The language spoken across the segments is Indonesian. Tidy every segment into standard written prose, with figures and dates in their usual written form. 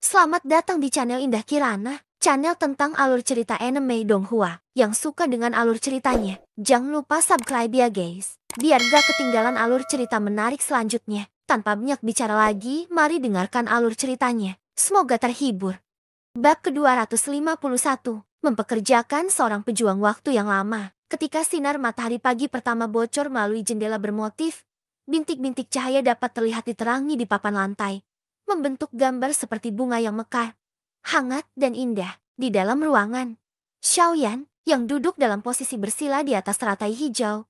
Selamat datang di channel Indah Kirana, channel tentang alur cerita anime Donghua. Yang suka dengan alur ceritanya, jangan lupa subscribe ya guys, biar gak ketinggalan alur cerita menarik selanjutnya. Tanpa banyak bicara lagi, mari dengarkan alur ceritanya. Semoga terhibur. Bab ke-251, mempekerjakan seorang pejuang waktu yang lama. Ketika sinar matahari pagi pertama bocor melalui jendela bermotif, bintik-bintik cahaya dapat terlihat diterangi di papan lantai, membentuk gambar seperti bunga yang mekar, hangat dan indah. Di dalam ruangan, Xiaoyan, yang duduk dalam posisi bersila di atas teratai hijau,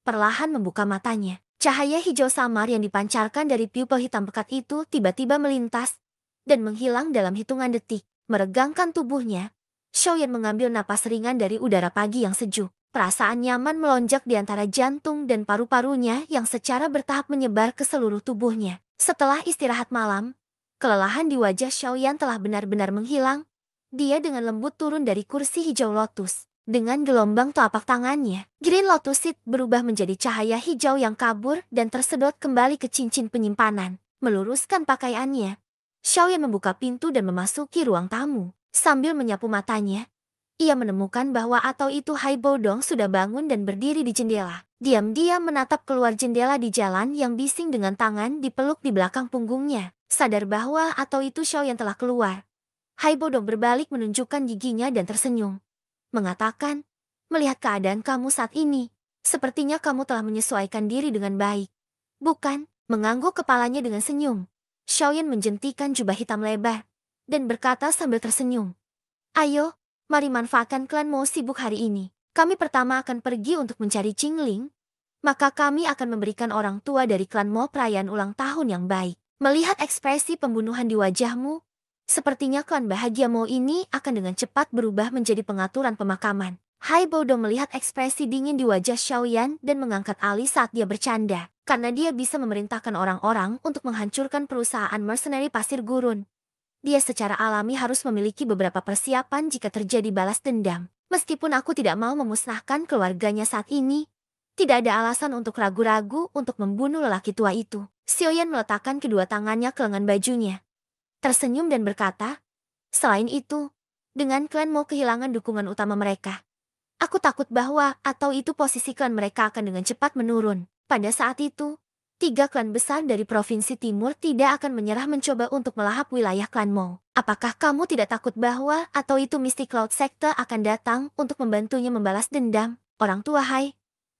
perlahan membuka matanya. Cahaya hijau samar yang dipancarkan dari pupil hitam pekat itu tiba-tiba melintas dan menghilang dalam hitungan detik. Meregangkan tubuhnya, Xiaoyan mengambil napas ringan dari udara pagi yang sejuk. Perasaan nyaman melonjak di antara jantung dan paru-parunya yang secara bertahap menyebar ke seluruh tubuhnya. Setelah istirahat malam, kelelahan di wajah Xiaoyan telah benar-benar menghilang. Dia dengan lembut turun dari kursi hijau lotus. Dengan gelombang telapak tangannya, Green Lotus Seed berubah menjadi cahaya hijau yang kabur dan tersedot kembali ke cincin penyimpanan. Meluruskan pakaiannya, Xiaoyan membuka pintu dan memasuki ruang tamu. Sambil menyapu matanya, ia menemukan bahwa atau itu Hai Bodong sudah bangun dan berdiri di jendela. Diam-diam menatap keluar jendela di jalan yang bising dengan tangan dipeluk di belakang punggungnya. Sadar bahwa atau itu Xiaoyan telah keluar, Hai Bodong berbalik menunjukkan giginya dan tersenyum, mengatakan, "Melihat keadaan kamu saat ini, sepertinya kamu telah menyesuaikan diri dengan baik, bukan?" Mengangguk kepalanya dengan senyum, Xiaoyan menjentikan jubah hitam lebar dan berkata sambil tersenyum, "Ayo, mari manfaatkan klan Mo sibuk hari ini. Kami pertama akan pergi untuk mencari Qingling, maka kami akan memberikan orang tua dari klan Mo perayaan ulang tahun yang baik." Melihat ekspresi pembunuhan di wajahmu, sepertinya klan bahagia Mo ini akan dengan cepat berubah menjadi pengaturan pemakaman. Hai Bodong melihat ekspresi dingin di wajah Xiaoyan dan mengangkat alis saat dia bercanda. Karena dia bisa memerintahkan orang-orang untuk menghancurkan perusahaan mercenari pasir gurun, dia secara alami harus memiliki beberapa persiapan jika terjadi balas dendam. Meskipun aku tidak mau memusnahkan keluarganya saat ini, tidak ada alasan untuk ragu-ragu untuk membunuh lelaki tua itu. Xiaoyan meletakkan kedua tangannya ke lengan bajunya, tersenyum dan berkata, "Selain itu, dengan klan mau kehilangan dukungan utama mereka, aku takut bahwa atau itu posisi klan mereka akan dengan cepat menurun. Pada saat itu, 3 klan besar dari Provinsi Timur tidak akan menyerah mencoba untuk melahap wilayah klan Mo. Apakah kamu tidak takut bahwa atau itu Mystic Cloud Secte akan datang untuk membantunya membalas dendam? Orang tua Hai,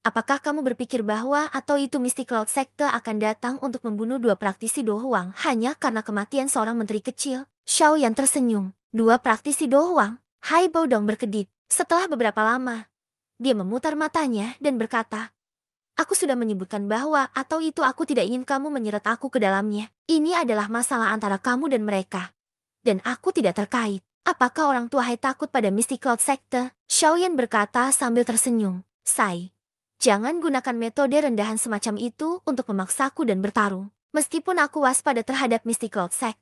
apakah kamu berpikir bahwa atau itu Mystic Cloud Secte akan datang untuk membunuh 2 praktisi Dohuang hanya karena kematian seorang menteri kecil?" Xiaoyan tersenyum. 2 praktisi Dohuang? Hai Bodong berkedip. Setelah beberapa lama, dia memutar matanya dan berkata, "Aku sudah menyebutkan bahwa atau itu aku tidak ingin kamu menyeret aku ke dalamnya. Ini adalah masalah antara kamu dan mereka, dan aku tidak terkait. Apakah orang tua Hai takut pada Mystic Cloud Secte?" Xiaoyan berkata sambil tersenyum. "Sai, jangan gunakan metode rendahan semacam itu untuk memaksaku dan bertarung. Meskipun aku waspada terhadap Mystic Cloud Secte,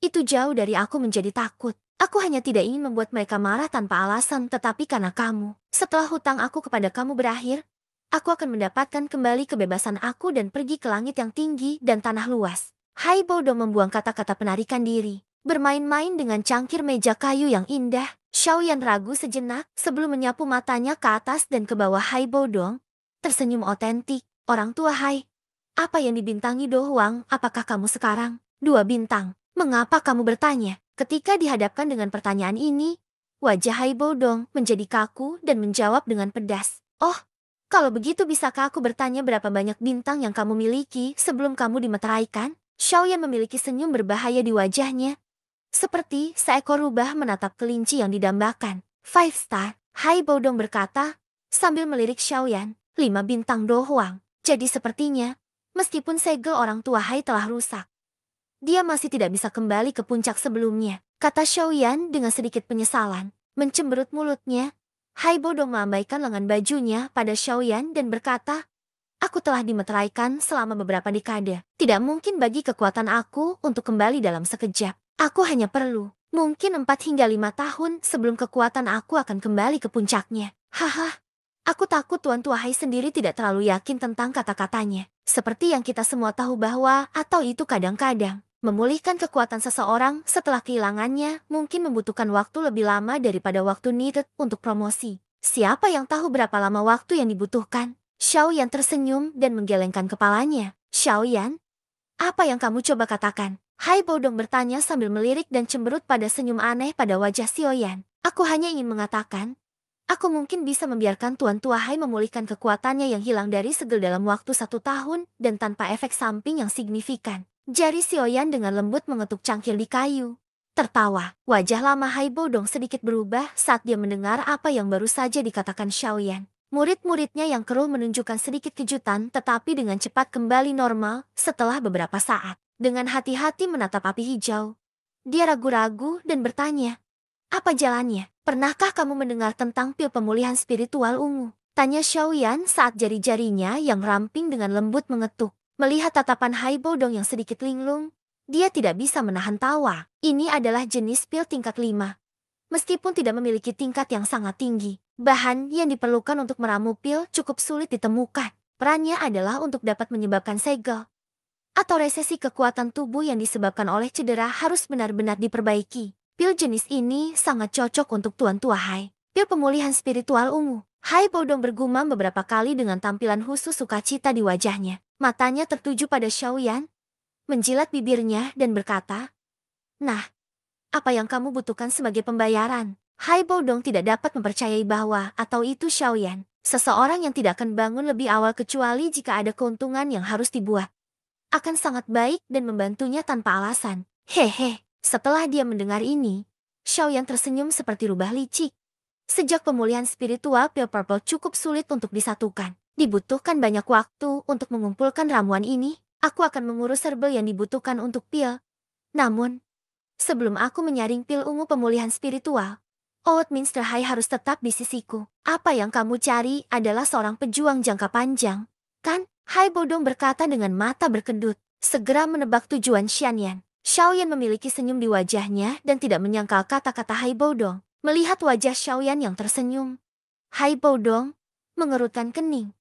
itu jauh dari aku menjadi takut. Aku hanya tidak ingin membuat mereka marah tanpa alasan, tetapi karena kamu. Setelah hutang aku kepada kamu berakhir, aku akan mendapatkan kembali kebebasan aku dan pergi ke langit yang tinggi dan tanah luas." Hai Bodong membuang kata-kata penarikan diri, bermain-main dengan cangkir meja kayu yang indah. Xiaoyan ragu sejenak sebelum menyapu matanya ke atas dan ke bawah Hai Bodong, tersenyum otentik. "Orang tua Hai, apa yang dibintangi Dohuang, apakah kamu sekarang?" 2 bintang. "Mengapa kamu bertanya?" Ketika dihadapkan dengan pertanyaan ini, wajah Hai Bodong menjadi kaku dan menjawab dengan pedas, "Oh, kalau begitu bisakah aku bertanya berapa banyak bintang yang kamu miliki sebelum kamu dimeteraikan?" Xiaoyan memiliki senyum berbahaya di wajahnya, seperti seekor rubah menatap kelinci yang didambakan. 5 star, Hai Bodong berkata, sambil melirik Xiaoyan. 5 bintang Dohuang. Jadi sepertinya, meskipun segel orang tua Hai telah rusak, dia masih tidak bisa kembali ke puncak sebelumnya, kata Xiaoyan dengan sedikit penyesalan. Mencemberut mulutnya, Hai Bodong melambaikan lengan bajunya pada Xiaoyan dan berkata, "Aku telah dimeteraikan selama beberapa dekade. Tidak mungkin bagi kekuatan aku untuk kembali dalam sekejap. Aku hanya perlu, mungkin 4 hingga 5 tahun sebelum kekuatan aku akan kembali ke puncaknya." Haha, aku takut Tuan Tua Hai sendiri tidak terlalu yakin tentang kata-katanya. Seperti yang kita semua tahu bahwa atau itu kadang-kadang Memulihkan kekuatan seseorang setelah kehilangannya mungkin membutuhkan waktu lebih lama daripada waktu needed untuk promosi. Siapa yang tahu berapa lama waktu yang dibutuhkan? Xiaoyan tersenyum dan menggelengkan kepalanya. Xiaoyan, apa yang kamu coba katakan? Hai Bodong bertanya sambil melirik dan cemberut pada senyum aneh pada wajah Xiaoyan. Aku hanya ingin mengatakan, aku mungkin bisa membiarkan Tuan Tua Hai memulihkan kekuatannya yang hilang dari segel dalam waktu 1 tahun dan tanpa efek samping yang signifikan. Jari Xiaoyan dengan lembut mengetuk cangkir di kayu. Tertawa, wajah lama Hai Bodong sedikit berubah saat dia mendengar apa yang baru saja dikatakan Xiaoyan. Murid-muridnya yang keruh menunjukkan sedikit kejutan tetapi dengan cepat kembali normal setelah beberapa saat. Dengan hati-hati menatap api hijau, dia ragu-ragu dan bertanya, apa jalannya? Pernahkah kamu mendengar tentang pil pemulihan spiritual ungu? Tanya Xiaoyan saat jari-jarinya yang ramping dengan lembut mengetuk. Melihat tatapan Hai Bodong yang sedikit linglung, dia tidak bisa menahan tawa. Ini adalah jenis pil tingkat 5. Meskipun tidak memiliki tingkat yang sangat tinggi, bahan yang diperlukan untuk meramu pil cukup sulit ditemukan. Perannya adalah untuk dapat menyebabkan segel atau resesi kekuatan tubuh yang disebabkan oleh cedera harus benar-benar diperbaiki. Pil jenis ini sangat cocok untuk Tuan Tua Hai. Pil pemulihan spiritual ungu. Hai Bodong bergumam beberapa kali dengan tampilan khusus sukacita di wajahnya. Matanya tertuju pada Xiaoyan, menjilat bibirnya dan berkata, nah, apa yang kamu butuhkan sebagai pembayaran? Hai Bodong tidak dapat mempercayai bahwa atau itu Xiaoyan, seseorang yang tidak akan bangun lebih awal kecuali jika ada keuntungan yang harus dibuat. Akan sangat baik dan membantunya tanpa alasan. Hehe, setelah dia mendengar ini, Xiaoyan tersenyum seperti rubah licik. Sejak pemulihan spiritual pil purple cukup sulit untuk disatukan. Dibutuhkan banyak waktu untuk mengumpulkan ramuan ini. Aku akan mengurus serbel yang dibutuhkan untuk pil. Namun, sebelum aku menyaring pil ungu pemulihan spiritual, Outminster High harus tetap di sisiku. Apa yang kamu cari adalah seorang pejuang jangka panjang, kan? Hai Bodong berkata dengan mata berkedut, segera menebak tujuan Xianyan. Xiaoyan memiliki senyum di wajahnya dan tidak menyangkal kata-kata Hai Bodong. Melihat wajah Xiaoyan yang tersenyum, Hai Bodong mengerutkan kening.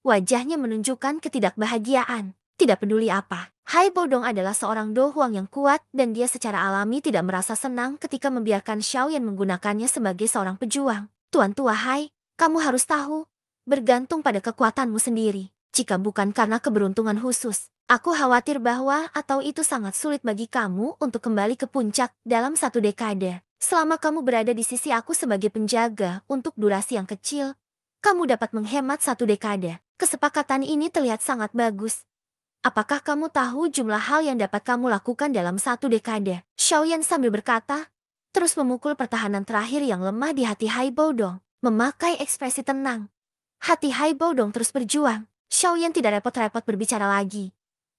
Wajahnya menunjukkan ketidakbahagiaan. Tidak peduli apa, Hai Bodong adalah seorang dohuang yang kuat dan dia secara alami tidak merasa senang ketika membiarkan Xiaoyan menggunakannya sebagai seorang pejuang. Tuan Tua Hai, kamu harus tahu, bergantung pada kekuatanmu sendiri. Jika bukan karena keberuntungan khusus, aku khawatir bahwa atau itu sangat sulit bagi kamu untuk kembali ke puncak dalam 1 dekade. Selama kamu berada di sisi aku sebagai penjaga untuk durasi yang kecil, kamu dapat menghemat 1 dekade. Kesepakatan ini terlihat sangat bagus. Apakah kamu tahu jumlah hal yang dapat kamu lakukan dalam 1 dekade? Xiaoyan sambil berkata, terus memukul pertahanan terakhir yang lemah di hati Hai Bodong. Memakai ekspresi tenang, hati Hai Bodong terus berjuang. Xiaoyan tidak repot-repot berbicara lagi.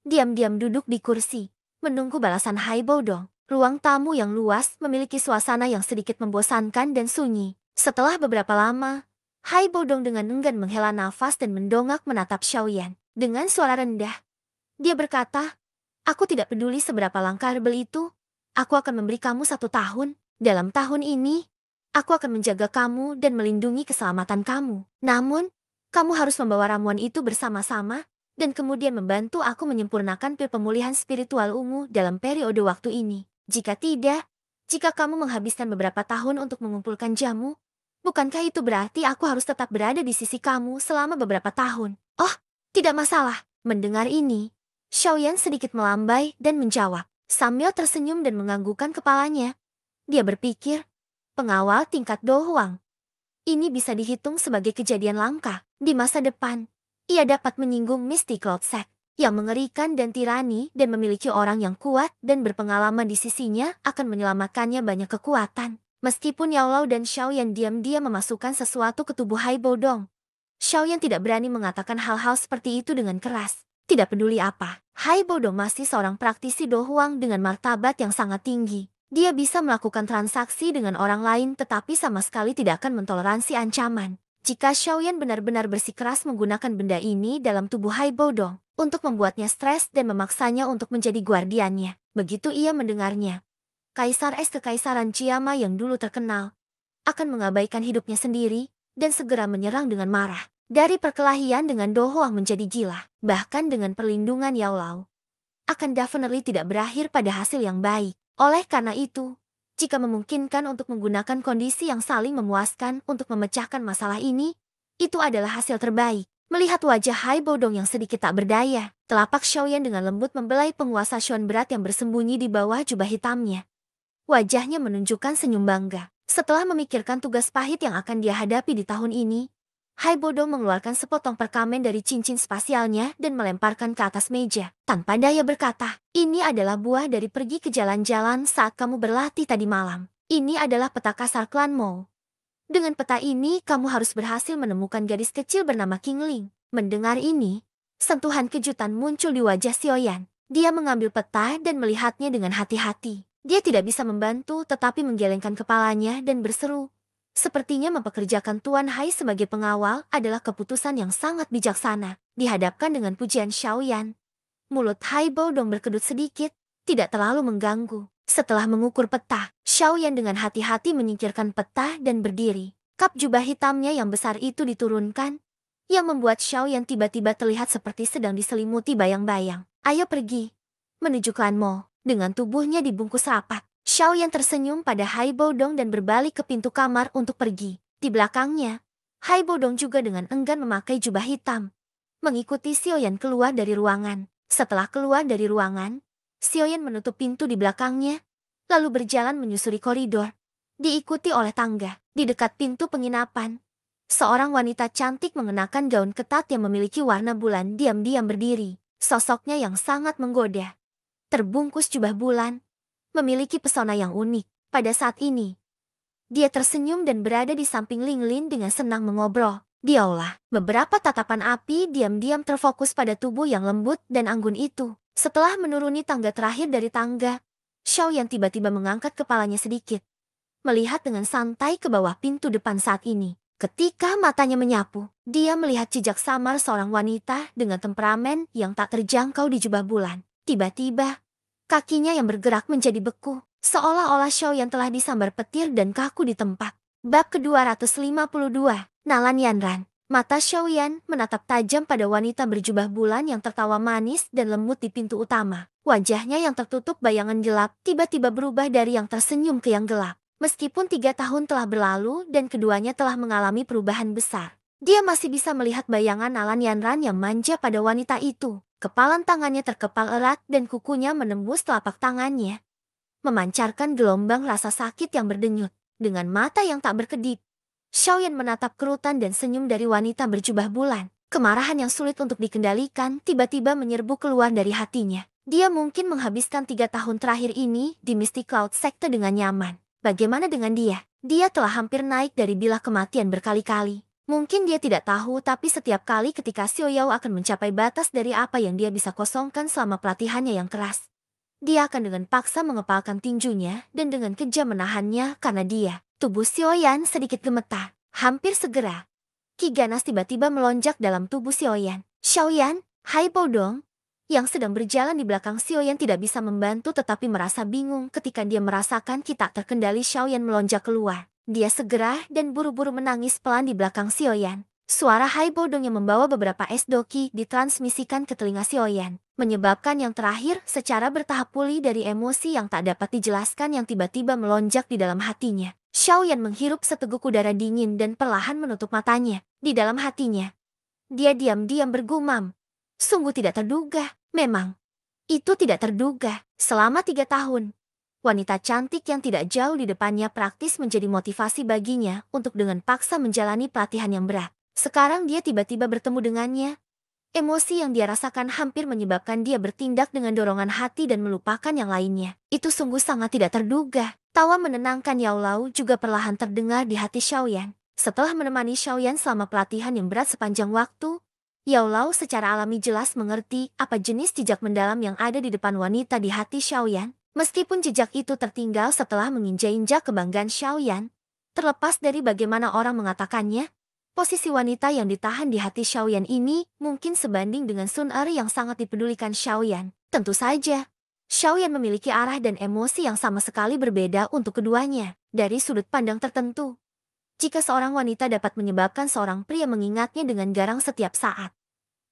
Diam-diam duduk di kursi, menunggu balasan Hai Bodong. Ruang tamu yang luas memiliki suasana yang sedikit membosankan dan sunyi. Setelah beberapa lama, Hai Bodong dengan enggan menghela nafas dan mendongak menatap Xiaoyan. Dengan suara rendah, dia berkata, aku tidak peduli seberapa langka rebel itu, aku akan memberi kamu 1 tahun. Dalam tahun ini, aku akan menjaga kamu dan melindungi keselamatan kamu. Namun, kamu harus membawa ramuan itu bersama-sama, dan kemudian membantu aku menyempurnakan pil pemulihan spiritual ungu dalam periode waktu ini. Jika tidak, jika kamu menghabiskan beberapa tahun untuk mengumpulkan jamu, bukankah itu berarti aku harus tetap berada di sisi kamu selama beberapa tahun? Oh, tidak masalah. Mendengar ini, Xiaoyan sedikit melambai dan menjawab, sambil tersenyum dan menganggukkan kepalanya. Dia berpikir, pengawal tingkat dohuang. Ini bisa dihitung sebagai kejadian langka. Di masa depan, ia dapat menyinggung Misty Cloud Sect yang mengerikan dan tirani dan memiliki orang yang kuat dan berpengalaman di sisinya akan menyelamatkannya banyak kekuatan. Meskipun Yao Lao dan Xiaoyan diam-diam memasukkan sesuatu ke tubuh Hai Bodong, Xiaoyan tidak berani mengatakan hal-hal seperti itu dengan keras. Tidak peduli apa, Hai Bodong masih seorang praktisi dohuang dengan martabat yang sangat tinggi. Dia bisa melakukan transaksi dengan orang lain tetapi sama sekali tidak akan mentoleransi ancaman. Jika Xiaoyan benar-benar bersikeras menggunakan benda ini dalam tubuh Hai Bodong untuk membuatnya stres dan memaksanya untuk menjadi guardiannya. Begitu ia mendengarnya, Kaisar Es Kekaisaran Chiama yang dulu terkenal akan mengabaikan hidupnya sendiri dan segera menyerang dengan marah. Dari perkelahian dengan dohuang menjadi gila, bahkan dengan perlindungan Yao Lao, akan definitely tidak berakhir pada hasil yang baik. Oleh karena itu, jika memungkinkan untuk menggunakan kondisi yang saling memuaskan untuk memecahkan masalah ini, itu adalah hasil terbaik. Melihat wajah Hai Bodong yang sedikit tak berdaya, telapak Xiaoyan dengan lembut membelai penguasa Xuan berat yang bersembunyi di bawah jubah hitamnya. Wajahnya menunjukkan senyum bangga. Setelah memikirkan tugas pahit yang akan dia hadapi di tahun ini, Hai Bodong mengeluarkan sepotong perkamen dari cincin spasialnya dan melemparkan ke atas meja. Tanpa daya berkata, ini adalah buah dari pergi ke jalan-jalan saat kamu berlatih tadi malam. Ini adalah peta kasar klan Mo. Dengan peta ini, kamu harus berhasil menemukan gadis kecil bernama King Ling. Mendengar ini, sentuhan kejutan muncul di wajah Xiaoyan. Dia mengambil peta dan melihatnya dengan hati-hati. Dia tidak bisa membantu tetapi menggelengkan kepalanya dan berseru. Sepertinya mempekerjakan Tuan Hai sebagai pengawal adalah keputusan yang sangat bijaksana. Dihadapkan dengan pujian Xiaoyan, mulut Hai Bodong berkedut sedikit, tidak terlalu mengganggu. Setelah mengukur peta, Xiaoyan dengan hati-hati menyingkirkan peta dan berdiri. Kap jubah hitamnya yang besar itu diturunkan, yang membuat Xiaoyan tiba-tiba terlihat seperti sedang diselimuti bayang-bayang. Ayo pergi menuju klan Mo. Dengan tubuhnya dibungkus rapat, Xiaoyan tersenyum pada Hai Bodong dan berbalik ke pintu kamar untuk pergi. Di belakangnya, Hai Bodong juga dengan enggan memakai jubah hitam, mengikuti Xiaoyan keluar dari ruangan. Setelah keluar dari ruangan, Xiaoyan menutup pintu di belakangnya, lalu berjalan menyusuri koridor, diikuti oleh tangga. Di dekat pintu penginapan, seorang wanita cantik mengenakan gaun ketat yang memiliki warna bulan diam-diam berdiri. Sosoknya yang sangat menggoda, terbungkus jubah bulan, memiliki pesona yang unik. Pada saat ini, dia tersenyum dan berada di samping Ling Lin dengan senang mengobrol. Di aula, beberapa tatapan api diam-diam terfokus pada tubuh yang lembut dan anggun itu. Setelah menuruni tangga terakhir dari tangga, Xiaoyan tiba-tiba mengangkat kepalanya sedikit, melihat dengan santai ke bawah pintu depan saat ini. Ketika matanya menyapu, dia melihat jejak samar seorang wanita dengan temperamen yang tak terjangkau di jubah bulan. Tiba-tiba, kakinya yang bergerak menjadi beku, seolah-olah Xiaoyan telah disambar petir dan kaku di tempat. Bab ke-252, Nalan Yanran. Mata Xiaoyan menatap tajam pada wanita berjubah bulan yang tertawa manis dan lembut di pintu utama. Wajahnya yang tertutup bayangan gelap tiba-tiba berubah dari yang tersenyum ke yang gelap. Meskipun 3 tahun telah berlalu dan keduanya telah mengalami perubahan besar, dia masih bisa melihat bayangan Nalan Yanran yang manja pada wanita itu. Kepalan tangannya terkepal erat dan kukunya menembus telapak tangannya, memancarkan gelombang rasa sakit yang berdenyut. Dengan mata yang tak berkedip, Xiaoyan menatap kerutan dan senyum dari wanita berjubah bulan. Kemarahan yang sulit untuk dikendalikan tiba-tiba menyerbu keluar dari hatinya. Dia mungkin menghabiskan 3 tahun terakhir ini di Misty Cloud Sekte dengan nyaman. Bagaimana dengan dia? Dia telah hampir naik dari bilah kematian berkali-kali. Mungkin dia tidak tahu, tapi setiap kali ketika Xiao Yao akan mencapai batas dari apa yang dia bisa kosongkan selama pelatihannya yang keras, dia akan dengan paksa mengepalkan tinjunya dan dengan kejam menahannya karena dia. Tubuh Xiaoyan sedikit gemetar. Hampir segera, Ki ganas tiba-tiba melonjak dalam tubuh Xiaoyan. Xiaoyan, Hai Bodong, yang sedang berjalan di belakang Xiaoyan tidak bisa membantu tetapi merasa bingung ketika dia merasakan Ki tak terkendali Xiaoyan melonjak keluar. Dia segera dan buru-buru menangis pelan di belakang Xiaoyan. Suara Hai Bodong yang membawa beberapa es doki ditransmisikan ke telinga Xiaoyan, menyebabkan yang terakhir secara bertahap pulih dari emosi yang tak dapat dijelaskan yang tiba-tiba melonjak di dalam hatinya. Xiaoyan menghirup seteguk udara dingin dan perlahan menutup matanya. Di dalam hatinya, dia diam-diam bergumam. Sungguh tidak terduga. Memang, itu tidak terduga. Selama 3 tahun, wanita cantik yang tidak jauh di depannya praktis menjadi motivasi baginya untuk dengan paksa menjalani pelatihan yang berat. Sekarang dia tiba-tiba bertemu dengannya. Emosi yang dia rasakan hampir menyebabkan dia bertindak dengan dorongan hati dan melupakan yang lainnya. Itu sungguh sangat tidak terduga. Tawa menenangkan Yao Lao juga perlahan terdengar di hati Xiaoyan. Setelah menemani Xiaoyan selama pelatihan yang berat sepanjang waktu, Yao Lao secara alami jelas mengerti apa jenis jejak mendalam yang ada di depan wanita di hati Xiaoyan. Meskipun jejak itu tertinggal setelah menginjak-injak kebanggaan Xiaoyan, terlepas dari bagaimana orang mengatakannya, posisi wanita yang ditahan di hati Xiaoyan ini mungkin sebanding dengan Sun Er yang sangat dipedulikan Xiaoyan. Tentu saja, Xiaoyan memiliki arah dan emosi yang sama sekali berbeda untuk keduanya. Dari sudut pandang tertentu, jika seorang wanita dapat menyebabkan seorang pria mengingatnya dengan garang setiap saat,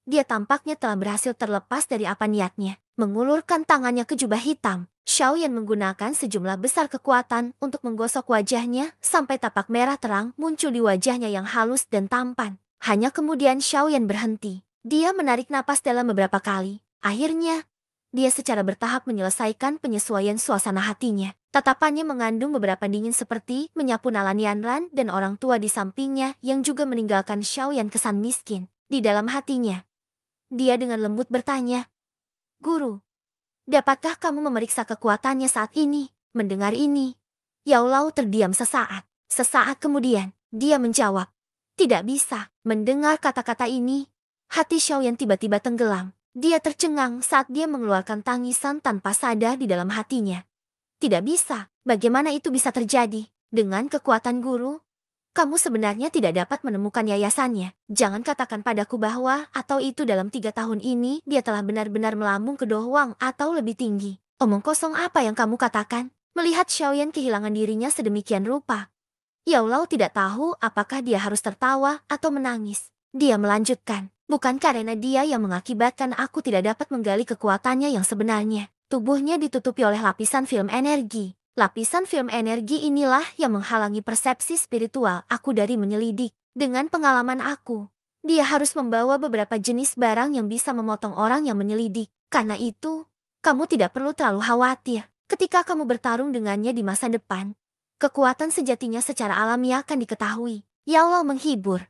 dia tampaknya telah berhasil terlepas dari apa niatnya. Mengulurkan tangannya ke jubah hitam, Xiaoyan menggunakan sejumlah besar kekuatan untuk menggosok wajahnya sampai tapak merah terang muncul di wajahnya yang halus dan tampan. Hanya kemudian Xiaoyan berhenti. Dia menarik napas dalam beberapa kali. Akhirnya, dia secara bertahap menyelesaikan penyesuaian suasana hatinya. Tatapannya mengandung beberapa dingin seperti menyapu Nalan Yanran dan orang tua di sampingnya yang juga meninggalkan Xiaoyan kesan miskin. Di dalam hatinya, dia dengan lembut bertanya, "Guru, dapatkah kamu memeriksa kekuatannya saat ini?" Mendengar ini, Yao Lao terdiam sesaat. Sesaat kemudian, dia menjawab, "Tidak bisa." Mendengar kata-kata ini, hati Xiaoyan tiba-tiba tenggelam. Dia tercengang saat dia mengeluarkan tangisan tanpa sadar di dalam hatinya. Tidak bisa, bagaimana itu bisa terjadi? Dengan kekuatan guru, kamu sebenarnya tidak dapat menemukan yayasannya. Jangan katakan padaku bahwa atau itu dalam 3 tahun ini dia telah benar-benar melambung ke dohwang atau lebih tinggi. Omong kosong apa yang kamu katakan? Melihat Xiaoyan kehilangan dirinya sedemikian rupa, Yao Lao tidak tahu apakah dia harus tertawa atau menangis. Dia melanjutkan, "Bukan karena dia yang mengakibatkan aku tidak dapat menggali kekuatannya yang sebenarnya. Tubuhnya ditutupi oleh lapisan film energi. Lapisan film energi inilah yang menghalangi persepsi spiritual aku dari menyelidik. Dengan pengalaman aku, dia harus membawa beberapa jenis barang yang bisa memotong orang yang menyelidik. Karena itu, kamu tidak perlu terlalu khawatir. Ketika kamu bertarung dengannya di masa depan, kekuatan sejatinya secara alami akan diketahui." Yao Lao menghibur.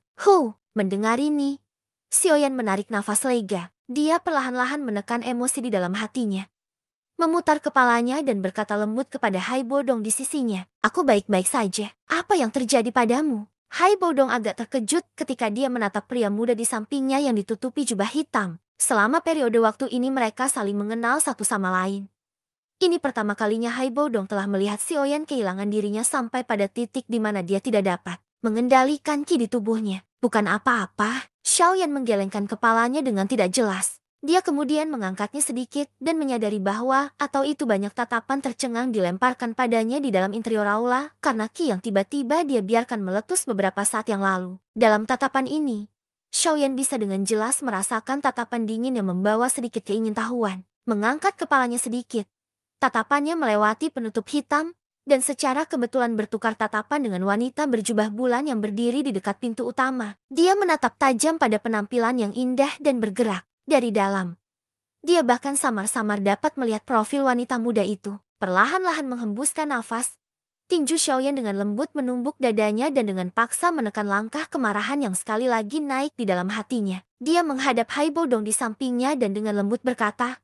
Mendengar ini, Xiaoyan menarik nafas lega. Dia perlahan-lahan menekan emosi di dalam hatinya. Memutar kepalanya dan berkata lembut kepada Hai Bodong di sisinya, "Aku baik-baik saja. Apa yang terjadi padamu?" Hai Bodong agak terkejut ketika dia menatap pria muda di sampingnya yang ditutupi jubah hitam. Selama periode waktu ini mereka saling mengenal satu sama lain. Ini pertama kalinya Hai Bodong telah melihat Xiaoyan kehilangan dirinya sampai pada titik di mana dia tidak dapat mengendalikan ki di tubuhnya. Bukan apa-apa, Xiaoyan menggelengkan kepalanya dengan tidak jelas. Dia kemudian mengangkatnya sedikit dan menyadari bahwa atau itu banyak tatapan tercengang dilemparkan padanya di dalam interior aula karena ki yang tiba-tiba dia biarkan meletus beberapa saat yang lalu. Dalam tatapan ini, Xiaoyan bisa dengan jelas merasakan tatapan dingin yang membawa sedikit keingintahuan. Mengangkat kepalanya sedikit, tatapannya melewati penutup hitam, dan secara kebetulan bertukar tatapan dengan wanita berjubah bulan yang berdiri di dekat pintu utama. Dia menatap tajam pada penampilan yang indah dan bergerak dari dalam. Dia bahkan samar-samar dapat melihat profil wanita muda itu. Perlahan-lahan menghembuskan nafas, tinju Xiaoyan dengan lembut menumbuk dadanya dan dengan paksa menekan langkah kemarahan yang sekali lagi naik di dalam hatinya. Dia menghadap Hai Bodong di sampingnya dan dengan lembut berkata,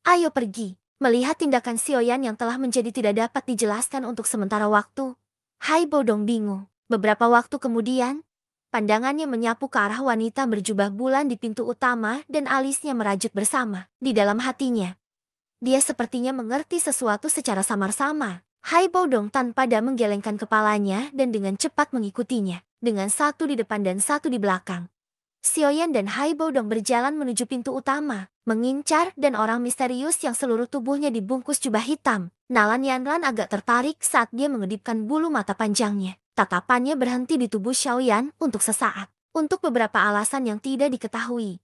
"Ayo pergi." Melihat tindakan Xiaoyan yang telah menjadi tidak dapat dijelaskan untuk sementara waktu, Hai Bodong bingung. Beberapa waktu kemudian, pandangannya menyapu ke arah wanita berjubah bulan di pintu utama dan alisnya merajut bersama. Di dalam hatinya, dia sepertinya mengerti sesuatu secara samar-samar. Hai Bodong tanpa menggelengkan kepalanya dan dengan cepat mengikutinya. Dengan satu di depan dan satu di belakang, Xiaoyan dan Hai Bodong berjalan menuju pintu utama, mengincar dan orang misterius yang seluruh tubuhnya dibungkus jubah hitam. Nalan Yanran agak tertarik saat dia mengedipkan bulu mata panjangnya. Tatapannya berhenti di tubuh Xiaoyan untuk sesaat. Untuk beberapa alasan yang tidak diketahui,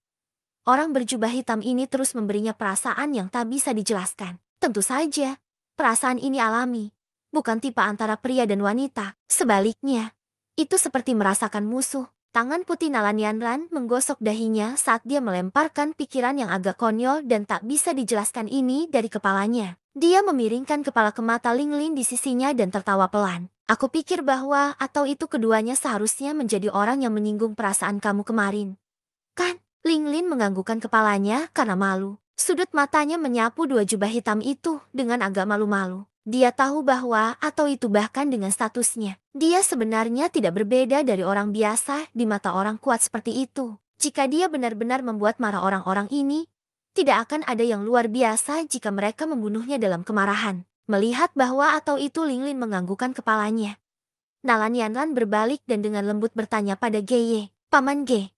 orang berjubah hitam ini terus memberinya perasaan yang tak bisa dijelaskan. Tentu saja, perasaan ini alami, bukan tipe antara pria dan wanita. Sebaliknya, itu seperti merasakan musuh. Tangan putih Nalan Yanran menggosok dahinya saat dia melemparkan pikiran yang agak konyol dan tak bisa dijelaskan ini dari kepalanya. Dia memiringkan kepala ke mata Ling Lin di sisinya dan tertawa pelan. "Aku pikir bahwa atau itu keduanya seharusnya menjadi orang yang menyinggung perasaan kamu kemarin, kan?" Ling Lin menganggukkan kepalanya karena malu. Sudut matanya menyapu dua jubah hitam itu dengan agak malu-malu. Dia tahu bahwa atau itu bahkan dengan statusnya, dia sebenarnya tidak berbeda dari orang biasa di mata orang kuat seperti itu. Jika dia benar-benar membuat marah orang-orang ini, tidak akan ada yang luar biasa jika mereka membunuhnya dalam kemarahan. Melihat bahwa atau itu Linglin menganggukkan kepalanya, Nalan Yanran berbalik dan dengan lembut bertanya pada Geye, "Paman Ge,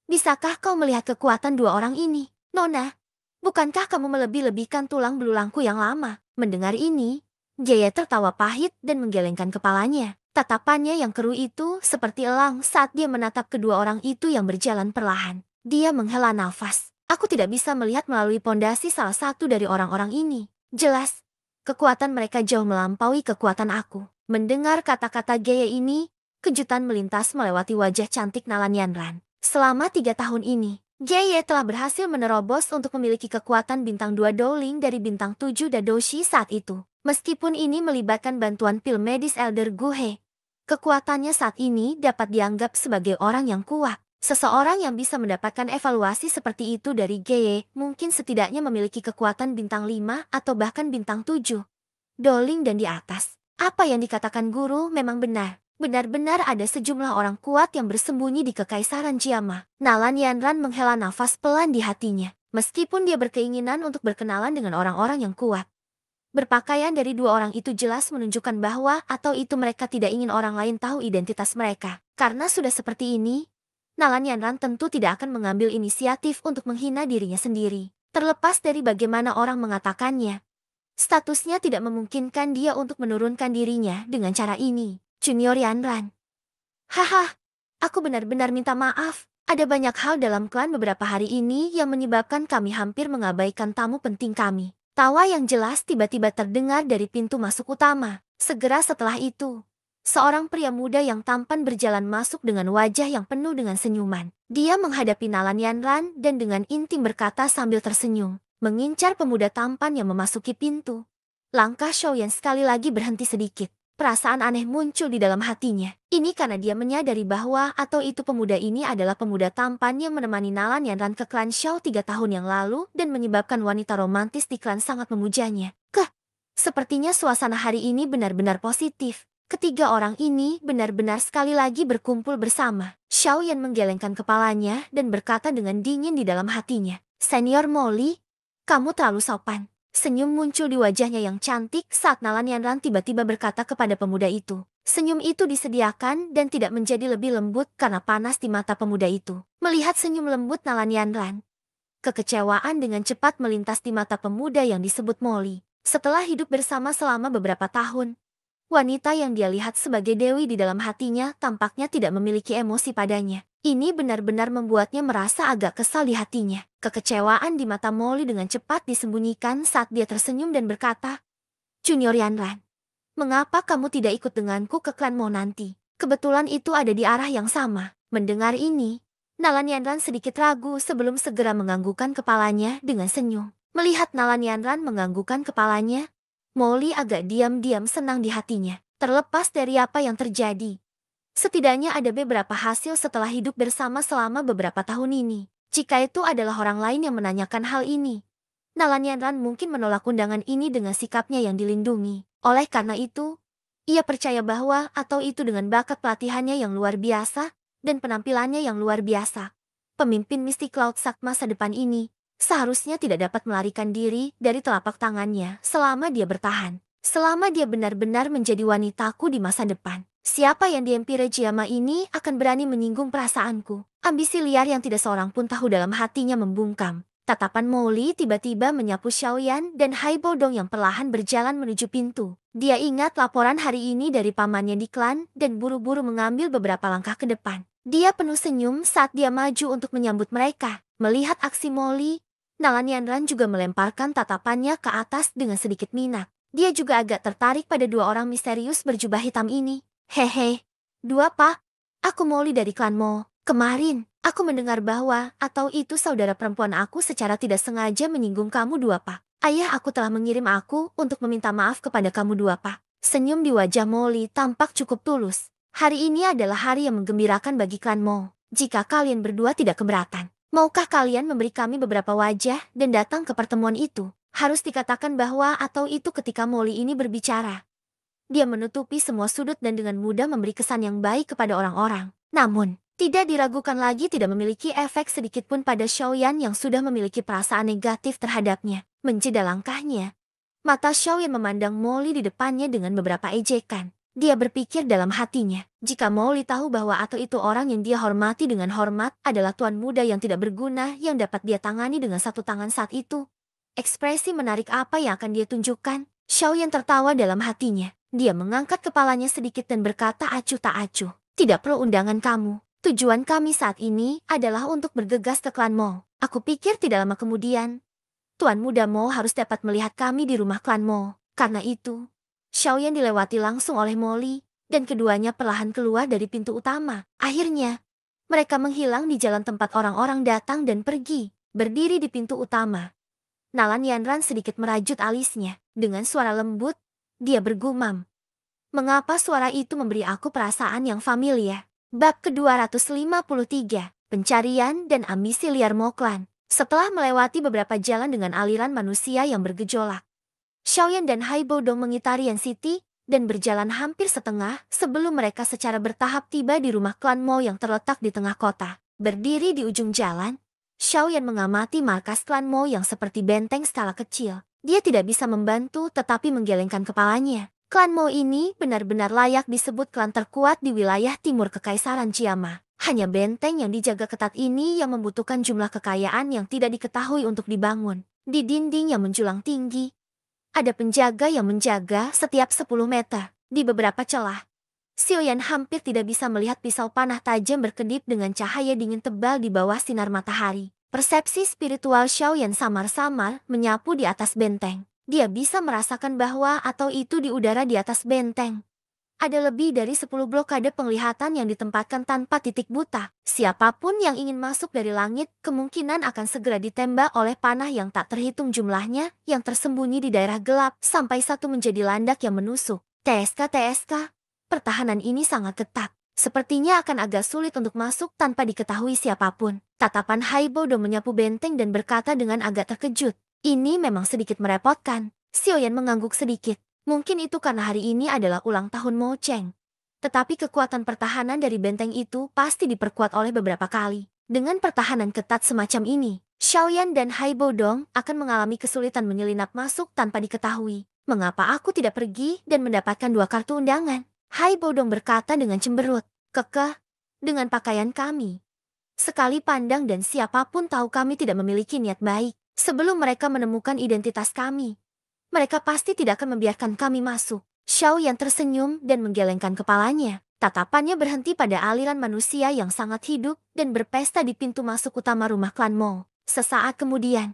bisakah kau melihat kekuatan dua orang ini?" "Nona, bukankah kamu melebih-lebihkan tulang belulangku yang lama?" Mendengar ini, Jaya tertawa pahit dan menggelengkan kepalanya. Tatapannya yang keruh itu seperti elang saat dia menatap kedua orang itu yang berjalan perlahan. Dia menghela nafas. Aku tidak bisa melihat melalui pondasi salah satu dari orang-orang ini. Jelas, kekuatan mereka jauh melampaui kekuatan aku. Mendengar kata-kata Geye ini, kejutan melintas melewati wajah cantik Nalan Yanran. Selama 3 tahun ini, Geye telah berhasil menerobos untuk memiliki kekuatan bintang 2 Dowling dari bintang 7 Dadoshi saat itu. Meskipun ini melibatkan bantuan pil medis Elder Guhe, kekuatannya saat ini dapat dianggap sebagai orang yang kuat. Seseorang yang bisa mendapatkan evaluasi seperti itu dari Geye mungkin setidaknya memiliki kekuatan bintang 5 atau bahkan bintang 7. Doling dan di atas. Apa yang dikatakan guru memang benar. Benar-benar ada sejumlah orang kuat yang bersembunyi di Kekaisaran Jiama. Nalan Yanran menghela nafas pelan di hatinya. Meskipun dia berkeinginan untuk berkenalan dengan orang-orang yang kuat. Berpakaian dari dua orang itu jelas menunjukkan bahwa atau itu mereka tidak ingin orang lain tahu identitas mereka. Karena sudah seperti ini, Nalan Yanran tentu tidak akan mengambil inisiatif untuk menghina dirinya sendiri. Terlepas dari bagaimana orang mengatakannya, statusnya tidak memungkinkan dia untuk menurunkan dirinya dengan cara ini. Junior Yanran. Haha, aku benar-benar minta maaf. Ada banyak hal dalam klan beberapa hari ini yang menyebabkan kami hampir mengabaikan tamu penting kami. Tawa yang jelas tiba-tiba terdengar dari pintu masuk utama. Segera setelah itu, seorang pria muda yang tampan berjalan masuk dengan wajah yang penuh dengan senyuman. Dia menghadapi Nalan Yanran dan dengan intim berkata sambil tersenyum, mengincar pemuda tampan yang memasuki pintu. Langkah Xiaoyan sekali lagi berhenti sedikit. Perasaan aneh muncul di dalam hatinya. Ini karena dia menyadari bahwa atau itu pemuda ini adalah pemuda tampan yang menemani Nalan Yanran ke klan Xiao 3 tahun yang lalu dan menyebabkan wanita romantis di klan sangat memujanya. Sepertinya suasana hari ini benar-benar positif. Ketiga orang ini benar-benar sekali lagi berkumpul bersama. Xiaoyan menggelengkan kepalanya dan berkata dengan dingin di dalam hatinya. Senior Molly, kamu terlalu sopan. Senyum muncul di wajahnya yang cantik saat Nalan Yanran tiba-tiba berkata kepada pemuda itu. Senyum itu disediakan dan tidak menjadi lebih lembut karena panas di mata pemuda itu. Melihat senyum lembut Nalan Yanran, kekecewaan dengan cepat melintas di mata pemuda yang disebut Molly. Setelah hidup bersama selama beberapa tahun, wanita yang dia lihat sebagai dewi di dalam hatinya tampaknya tidak memiliki emosi padanya. Ini benar-benar membuatnya merasa agak kesal di hatinya. Kekecewaan di mata Molly dengan cepat disembunyikan saat dia tersenyum dan berkata, Junior Yanran, mengapa kamu tidak ikut denganku ke klan Mo nanti? Kebetulan itu ada di arah yang sama. Mendengar ini, Nalan Yanran sedikit ragu sebelum segera menganggukkan kepalanya dengan senyum. Melihat Nalan Yanran menganggukkan kepalanya, Molly agak diam-diam senang di hatinya. Terlepas dari apa yang terjadi, setidaknya ada beberapa hasil setelah hidup bersama selama beberapa tahun ini. Jika itu adalah orang lain yang menanyakan hal ini, Nalan Yanran mungkin menolak undangan ini dengan sikapnya yang dilindungi. Oleh karena itu, ia percaya bahwa atau itu dengan bakat pelatihannya yang luar biasa dan penampilannya yang luar biasa, pemimpin Mystic Cloud Sect masa depan ini seharusnya tidak dapat melarikan diri dari telapak tangannya selama dia bertahan. Selama dia benar-benar menjadi wanitaku di masa depan. Siapa yang di Empire Jiama ini akan berani menyinggung perasaanku? Ambisi liar yang tidak seorang pun tahu dalam hatinya membungkam. Tatapan Molly tiba-tiba menyapu Xiaoyan dan Hai Bodong yang perlahan berjalan menuju pintu. Dia ingat laporan hari ini dari pamannya di klan dan buru-buru mengambil beberapa langkah ke depan. Dia penuh senyum saat dia maju untuk menyambut mereka. Melihat aksi Molly, Nalan Yanran juga melemparkan tatapannya ke atas dengan sedikit minat. Dia juga agak tertarik pada dua orang misterius berjubah hitam ini. Hehe, dua pak, aku Molly dari klan Mo. Kemarin, aku mendengar bahwa atau itu saudara perempuan aku secara tidak sengaja menyinggung kamu dua pak. Ayah aku telah mengirim aku untuk meminta maaf kepada kamu dua pak. Senyum di wajah Molly tampak cukup tulus. Hari ini adalah hari yang menggembirakan bagi klan Mo. Jika kalian berdua tidak keberatan, maukah kalian memberi kami beberapa wajah dan datang ke pertemuan itu? Harus dikatakan bahwa atau itu ketika Molly ini berbicara, dia menutupi semua sudut dan dengan mudah memberi kesan yang baik kepada orang-orang. Namun, tidak diragukan lagi tidak memiliki efek sedikitpun pada Xiaoyan yang sudah memiliki perasaan negatif terhadapnya. Menjeda langkahnya, mata Xiaoyan memandang Molly di depannya dengan beberapa ejekan. Dia berpikir dalam hatinya, jika Molly tahu bahwa atau itu orang yang dia hormati dengan hormat adalah tuan muda yang tidak berguna yang dapat dia tangani dengan satu tangan saat itu, ekspresi menarik apa yang akan dia tunjukkan? Xiaoyan tertawa dalam hatinya. Dia mengangkat kepalanya sedikit dan berkata acuh tak acuh. Tidak perlu undangan kamu. Tujuan kami saat ini adalah untuk bergegas ke klan Mo. Aku pikir tidak lama kemudian, Tuan Muda Mo harus dapat melihat kami di rumah klan Mo. Karena itu, Xiaoyan dilewati langsung oleh Molly, dan keduanya perlahan keluar dari pintu utama. Akhirnya, mereka menghilang di jalan tempat orang-orang datang dan pergi. Berdiri di pintu utama, Nalan Yanran sedikit merajut alisnya. Dengan suara lembut, dia bergumam. Mengapa suara itu memberi aku perasaan yang familiar? Bab ke-253, Pencarian dan Ambisi Liar Mo Clan. Setelah melewati beberapa jalan dengan aliran manusia yang bergejolak, Xiaoyan dan Haibo Dong mengitari Yan City dan berjalan hampir setengah sebelum mereka secara bertahap tiba di rumah klan Mo yang terletak di tengah kota. Berdiri di ujung jalan, Xiaoyan mengamati markas klan Mo yang seperti benteng skala kecil. Dia tidak bisa membantu tetapi menggelengkan kepalanya. Klan Mo ini benar-benar layak disebut klan terkuat di wilayah timur Kekaisaran Chiama. Hanya benteng yang dijaga ketat ini yang membutuhkan jumlah kekayaan yang tidak diketahui untuk dibangun. Di dinding yang menjulang tinggi, ada penjaga yang menjaga setiap 10 meter. Di beberapa celah, Xiaoyan hampir tidak bisa melihat pisau panah tajam berkedip dengan cahaya dingin tebal di bawah sinar matahari. Persepsi spiritual Xiaoyan samar-samar menyapu di atas benteng. Dia bisa merasakan bahwa atau itu di udara di atas benteng. Ada lebih dari 10 blokade penglihatan yang ditempatkan tanpa titik buta. Siapapun yang ingin masuk dari langit kemungkinan akan segera ditembak oleh panah yang tak terhitung jumlahnya yang tersembunyi di daerah gelap sampai satu menjadi landak yang menusuk. TSK. Pertahanan ini sangat ketat. Sepertinya akan agak sulit untuk masuk tanpa diketahui siapapun. Tatapan Haibo Dong menyapu benteng dan berkata dengan agak terkejut. Ini memang sedikit merepotkan. Xiaoyan mengangguk sedikit. Mungkin itu karena hari ini adalah ulang tahun Mo Cheng. Tetapi kekuatan pertahanan dari benteng itu pasti diperkuat oleh beberapa kali. Dengan pertahanan ketat semacam ini, Xiaoyan dan Haibo Dong akan mengalami kesulitan menyelinap masuk tanpa diketahui. Mengapa aku tidak pergi dan mendapatkan 2 kartu undangan? Haibo Dong berkata dengan cemberut. Kekeh, dengan pakaian kami. Sekali pandang dan siapapun tahu kami tidak memiliki niat baik. Sebelum mereka menemukan identitas kami, mereka pasti tidak akan membiarkan kami masuk. Xiaoyan tersenyum dan menggelengkan kepalanya. Tatapannya berhenti pada aliran manusia yang sangat hidup dan berpesta di pintu masuk utama rumah klan Mo. Sesaat kemudian,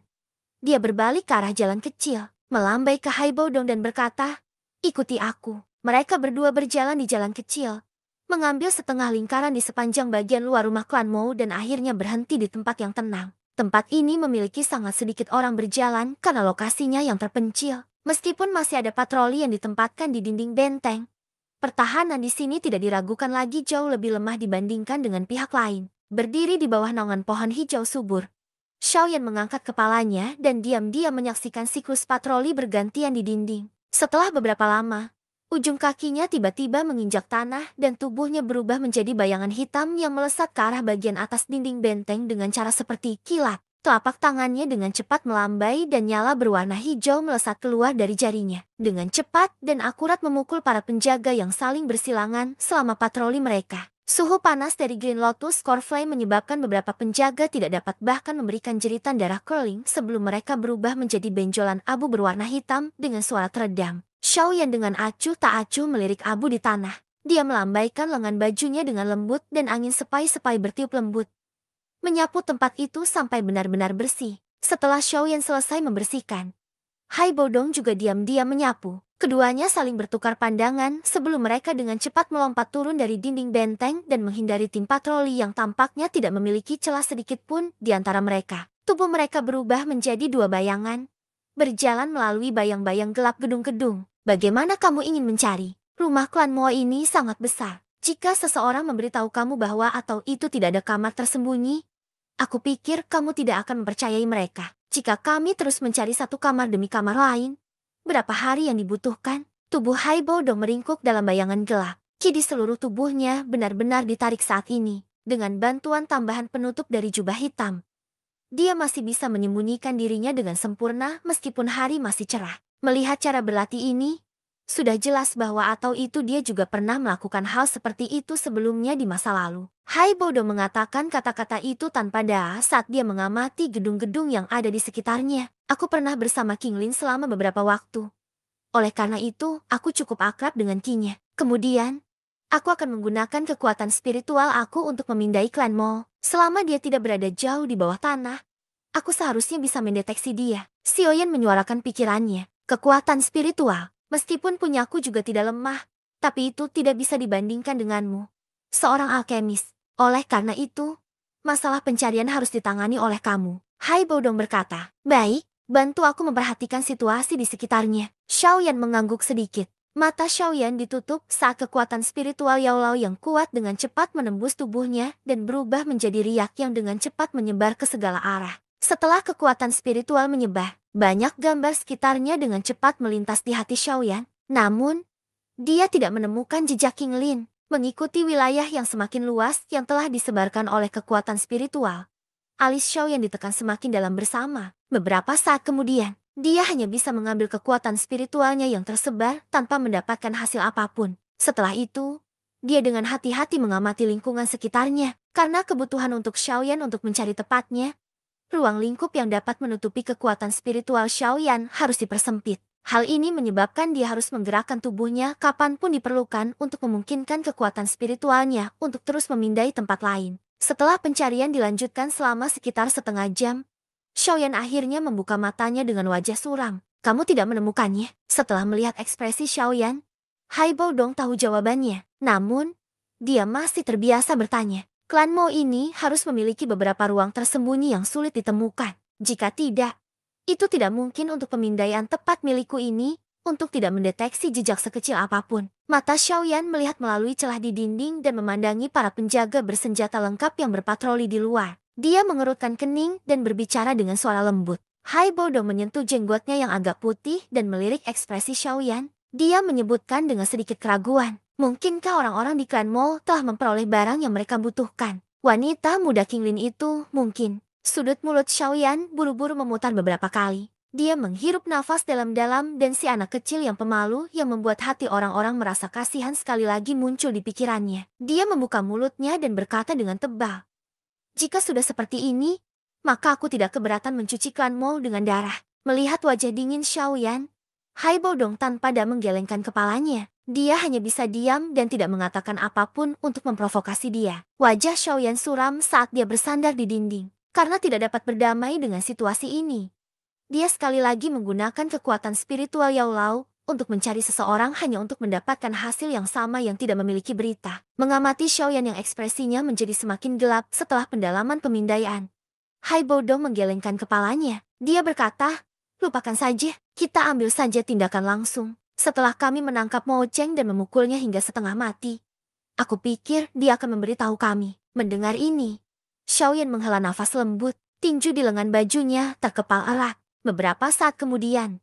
dia berbalik ke arah jalan kecil, melambai ke Haibo Dong dan berkata, "Ikuti aku." Mereka berdua berjalan di jalan kecil, mengambil setengah lingkaran di sepanjang bagian luar rumah klan Mo dan akhirnya berhenti di tempat yang tenang. Tempat ini memiliki sangat sedikit orang berjalan karena lokasinya yang terpencil. Meskipun masih ada patroli yang ditempatkan di dinding benteng, pertahanan di sini tidak diragukan lagi jauh lebih lemah dibandingkan dengan pihak lain. Berdiri di bawah naungan pohon hijau subur, Xiaoyan mengangkat kepalanya dan diam-diam menyaksikan siklus patroli bergantian di dinding. Setelah beberapa lama, ujung kakinya tiba-tiba menginjak tanah dan tubuhnya berubah menjadi bayangan hitam yang melesat ke arah bagian atas dinding benteng dengan cara seperti kilat. Telapak tangannya dengan cepat melambai dan nyala berwarna hijau melesat keluar dari jarinya. Dengan cepat dan akurat memukul para penjaga yang saling bersilangan selama patroli mereka. Suhu panas dari Green Lotus Core Flame menyebabkan beberapa penjaga tidak dapat bahkan memberikan jeritan darah curling sebelum mereka berubah menjadi benjolan abu berwarna hitam dengan suara teredam. Xiaoyan dengan acuh tak acuh melirik abu di tanah. Dia melambaikan lengan bajunya dengan lembut dan angin sepai-sepai bertiup lembut, menyapu tempat itu sampai benar-benar bersih. Setelah Xiaoyan selesai membersihkan, Haibo Dong juga diam-diam menyapu. Keduanya saling bertukar pandangan sebelum mereka dengan cepat melompat turun dari dinding benteng dan menghindari tim patroli yang tampaknya tidak memiliki celah sedikit pun di antara mereka. Tubuh mereka berubah menjadi 2 bayangan, berjalan melalui bayang-bayang gelap gedung-gedung. Bagaimana kamu ingin mencari? Rumah klan Mo ini sangat besar. Jika seseorang memberitahu kamu bahwa atau itu tidak ada kamar tersembunyi, aku pikir kamu tidak akan mempercayai mereka. Jika kami terus mencari satu kamar demi kamar lain, berapa hari yang dibutuhkan? Tubuh Haibo Dong meringkuk dalam bayangan gelap. Kini seluruh tubuhnya benar-benar ditarik saat ini. Dengan bantuan tambahan penutup dari jubah hitam, dia masih bisa menyembunyikan dirinya dengan sempurna meskipun hari masih cerah. Melihat cara berlatih ini, sudah jelas bahwa atau itu dia juga pernah melakukan hal seperti itu sebelumnya di masa lalu. Haibo Dong mengatakan kata-kata itu tanpa daya saat dia mengamati gedung-gedung yang ada di sekitarnya. Aku pernah bersama King Lin selama beberapa waktu. Oleh karena itu, aku cukup akrab dengan King-nya. Kemudian, Aku akan menggunakan kekuatan spiritual aku untuk memindai klan Mo. Selama dia tidak berada jauh di bawah tanah, aku seharusnya bisa mendeteksi dia. Xiaoyan menyuarakan pikirannya. Kekuatan spiritual, meskipun punyaku juga tidak lemah, tapi itu tidak bisa dibandingkan denganmu. Seorang alkemis. Oleh karena itu, masalah pencarian harus ditangani oleh kamu. Hai Bodong berkata, baik, bantu aku memperhatikan situasi di sekitarnya. Xiaoyan mengangguk sedikit. Mata Xiaoyan ditutup saat kekuatan spiritual Yao Lao yang kuat dengan cepat menembus tubuhnya dan berubah menjadi riak yang dengan cepat menyebar ke segala arah. Setelah kekuatan spiritual menyebar, banyak gambar sekitarnya dengan cepat melintas di hati Xiaoyan. Namun, dia tidak menemukan jejak King Lin. Mengikuti wilayah yang semakin luas yang telah disebarkan oleh kekuatan spiritual, alis Xiaoyan ditekan semakin dalam bersama. Beberapa saat kemudian, dia hanya bisa mengambil kekuatan spiritualnya yang tersebar tanpa mendapatkan hasil apapun. Setelah itu, dia dengan hati-hati mengamati lingkungan sekitarnya. Karena kebutuhan untuk Xiaoyan untuk mencari tepatnya, ruang lingkup yang dapat menutupi kekuatan spiritual Xiaoyan harus dipersempit. Hal ini menyebabkan dia harus menggerakkan tubuhnya kapanpun diperlukan untuk memungkinkan kekuatan spiritualnya untuk terus memindai tempat lain. Setelah pencarian dilanjutkan selama sekitar setengah jam, Xiaoyan akhirnya membuka matanya dengan wajah suram. Kamu tidak menemukannya? Setelah melihat ekspresi Xiaoyan, Hai Bodong tahu jawabannya. Namun, dia masih terbiasa bertanya. Klan Mo ini harus memiliki beberapa ruang tersembunyi yang sulit ditemukan. Jika tidak, itu tidak mungkin untuk pemindaian tepat milikku ini untuk tidak mendeteksi jejak sekecil apapun. Mata Xiaoyan melihat melalui celah di dinding dan memandangi para penjaga bersenjata lengkap yang berpatroli di luar. Dia mengerutkan kening dan berbicara dengan suara lembut. Hai Bodong menyentuh jenggotnya yang agak putih dan melirik ekspresi Xiaoyan. Dia menyebutkan dengan sedikit keraguan. Mungkinkah orang-orang di klan Mo telah memperoleh barang yang mereka butuhkan? Wanita muda King Lin itu mungkin. Sudut mulut Xiaoyan buru-buru memutar beberapa kali. Dia menghirup nafas dalam-dalam dan si anak kecil yang pemalu yang membuat hati orang-orang merasa kasihan sekali lagi muncul di pikirannya. Dia membuka mulutnya dan berkata dengan tebal. Jika sudah seperti ini, maka aku tidak keberatan mencuci klan Mo dengan darah. Melihat wajah dingin Xiaoyan, Hai Bodong tanpa menggelengkan kepalanya. Dia hanya bisa diam dan tidak mengatakan apapun untuk memprovokasi dia. Wajah Xiaoyan suram saat dia bersandar di dinding. Karena tidak dapat berdamai dengan situasi ini, dia sekali lagi menggunakan kekuatan spiritual Yao Lao untuk mencari seseorang hanya untuk mendapatkan hasil yang sama yang tidak memiliki berita. Mengamati Xiaoyan yang ekspresinya menjadi semakin gelap setelah pendalaman pemindaian, Hai Bodong menggelengkan kepalanya. Dia berkata, lupakan saja, kita ambil saja tindakan langsung. Setelah kami menangkap Mo Cheng dan memukulnya hingga setengah mati, aku pikir dia akan memberitahu kami. Mendengar ini, Xiaoyan menghela nafas lembut, tinju di lengan bajunya terkepal erat. Beberapa saat kemudian,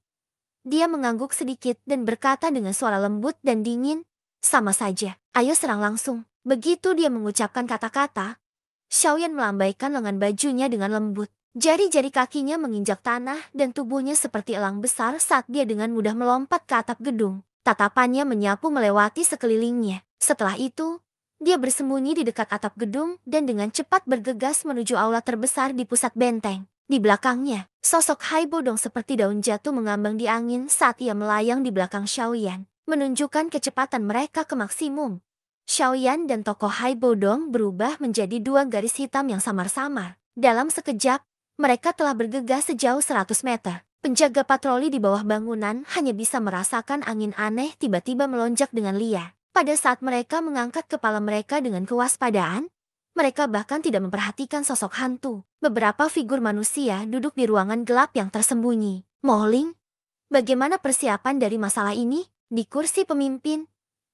dia mengangguk sedikit dan berkata dengan suara lembut dan dingin, sama saja, ayo serang langsung. Begitu dia mengucapkan kata-kata, Xiaoyan melambaikan lengan bajunya dengan lembut. Jari-jari kakinya menginjak tanah dan tubuhnya seperti elang besar saat dia dengan mudah melompat ke atap gedung. Tatapannya menyapu melewati sekelilingnya. Setelah itu, dia bersembunyi di dekat atap gedung dan dengan cepat bergegas menuju aula terbesar di pusat benteng. Di belakangnya, sosok Hai Bodong seperti daun jatuh mengambang di angin saat ia melayang di belakang Xiaoyan, menunjukkan kecepatan mereka ke maksimum. Xiaoyan dan tokoh Hai Bodong berubah menjadi dua garis hitam yang samar-samar. Dalam sekejap, mereka telah bergegas sejauh 100 meter. Penjaga patroli di bawah bangunan hanya bisa merasakan angin aneh tiba-tiba melonjak dengan liar. Pada saat mereka mengangkat kepala mereka dengan kewaspadaan, mereka bahkan tidak memperhatikan sosok hantu. Beberapa figur manusia duduk di ruangan gelap yang tersembunyi. Moling, bagaimana persiapan dari masalah ini? Di kursi pemimpin,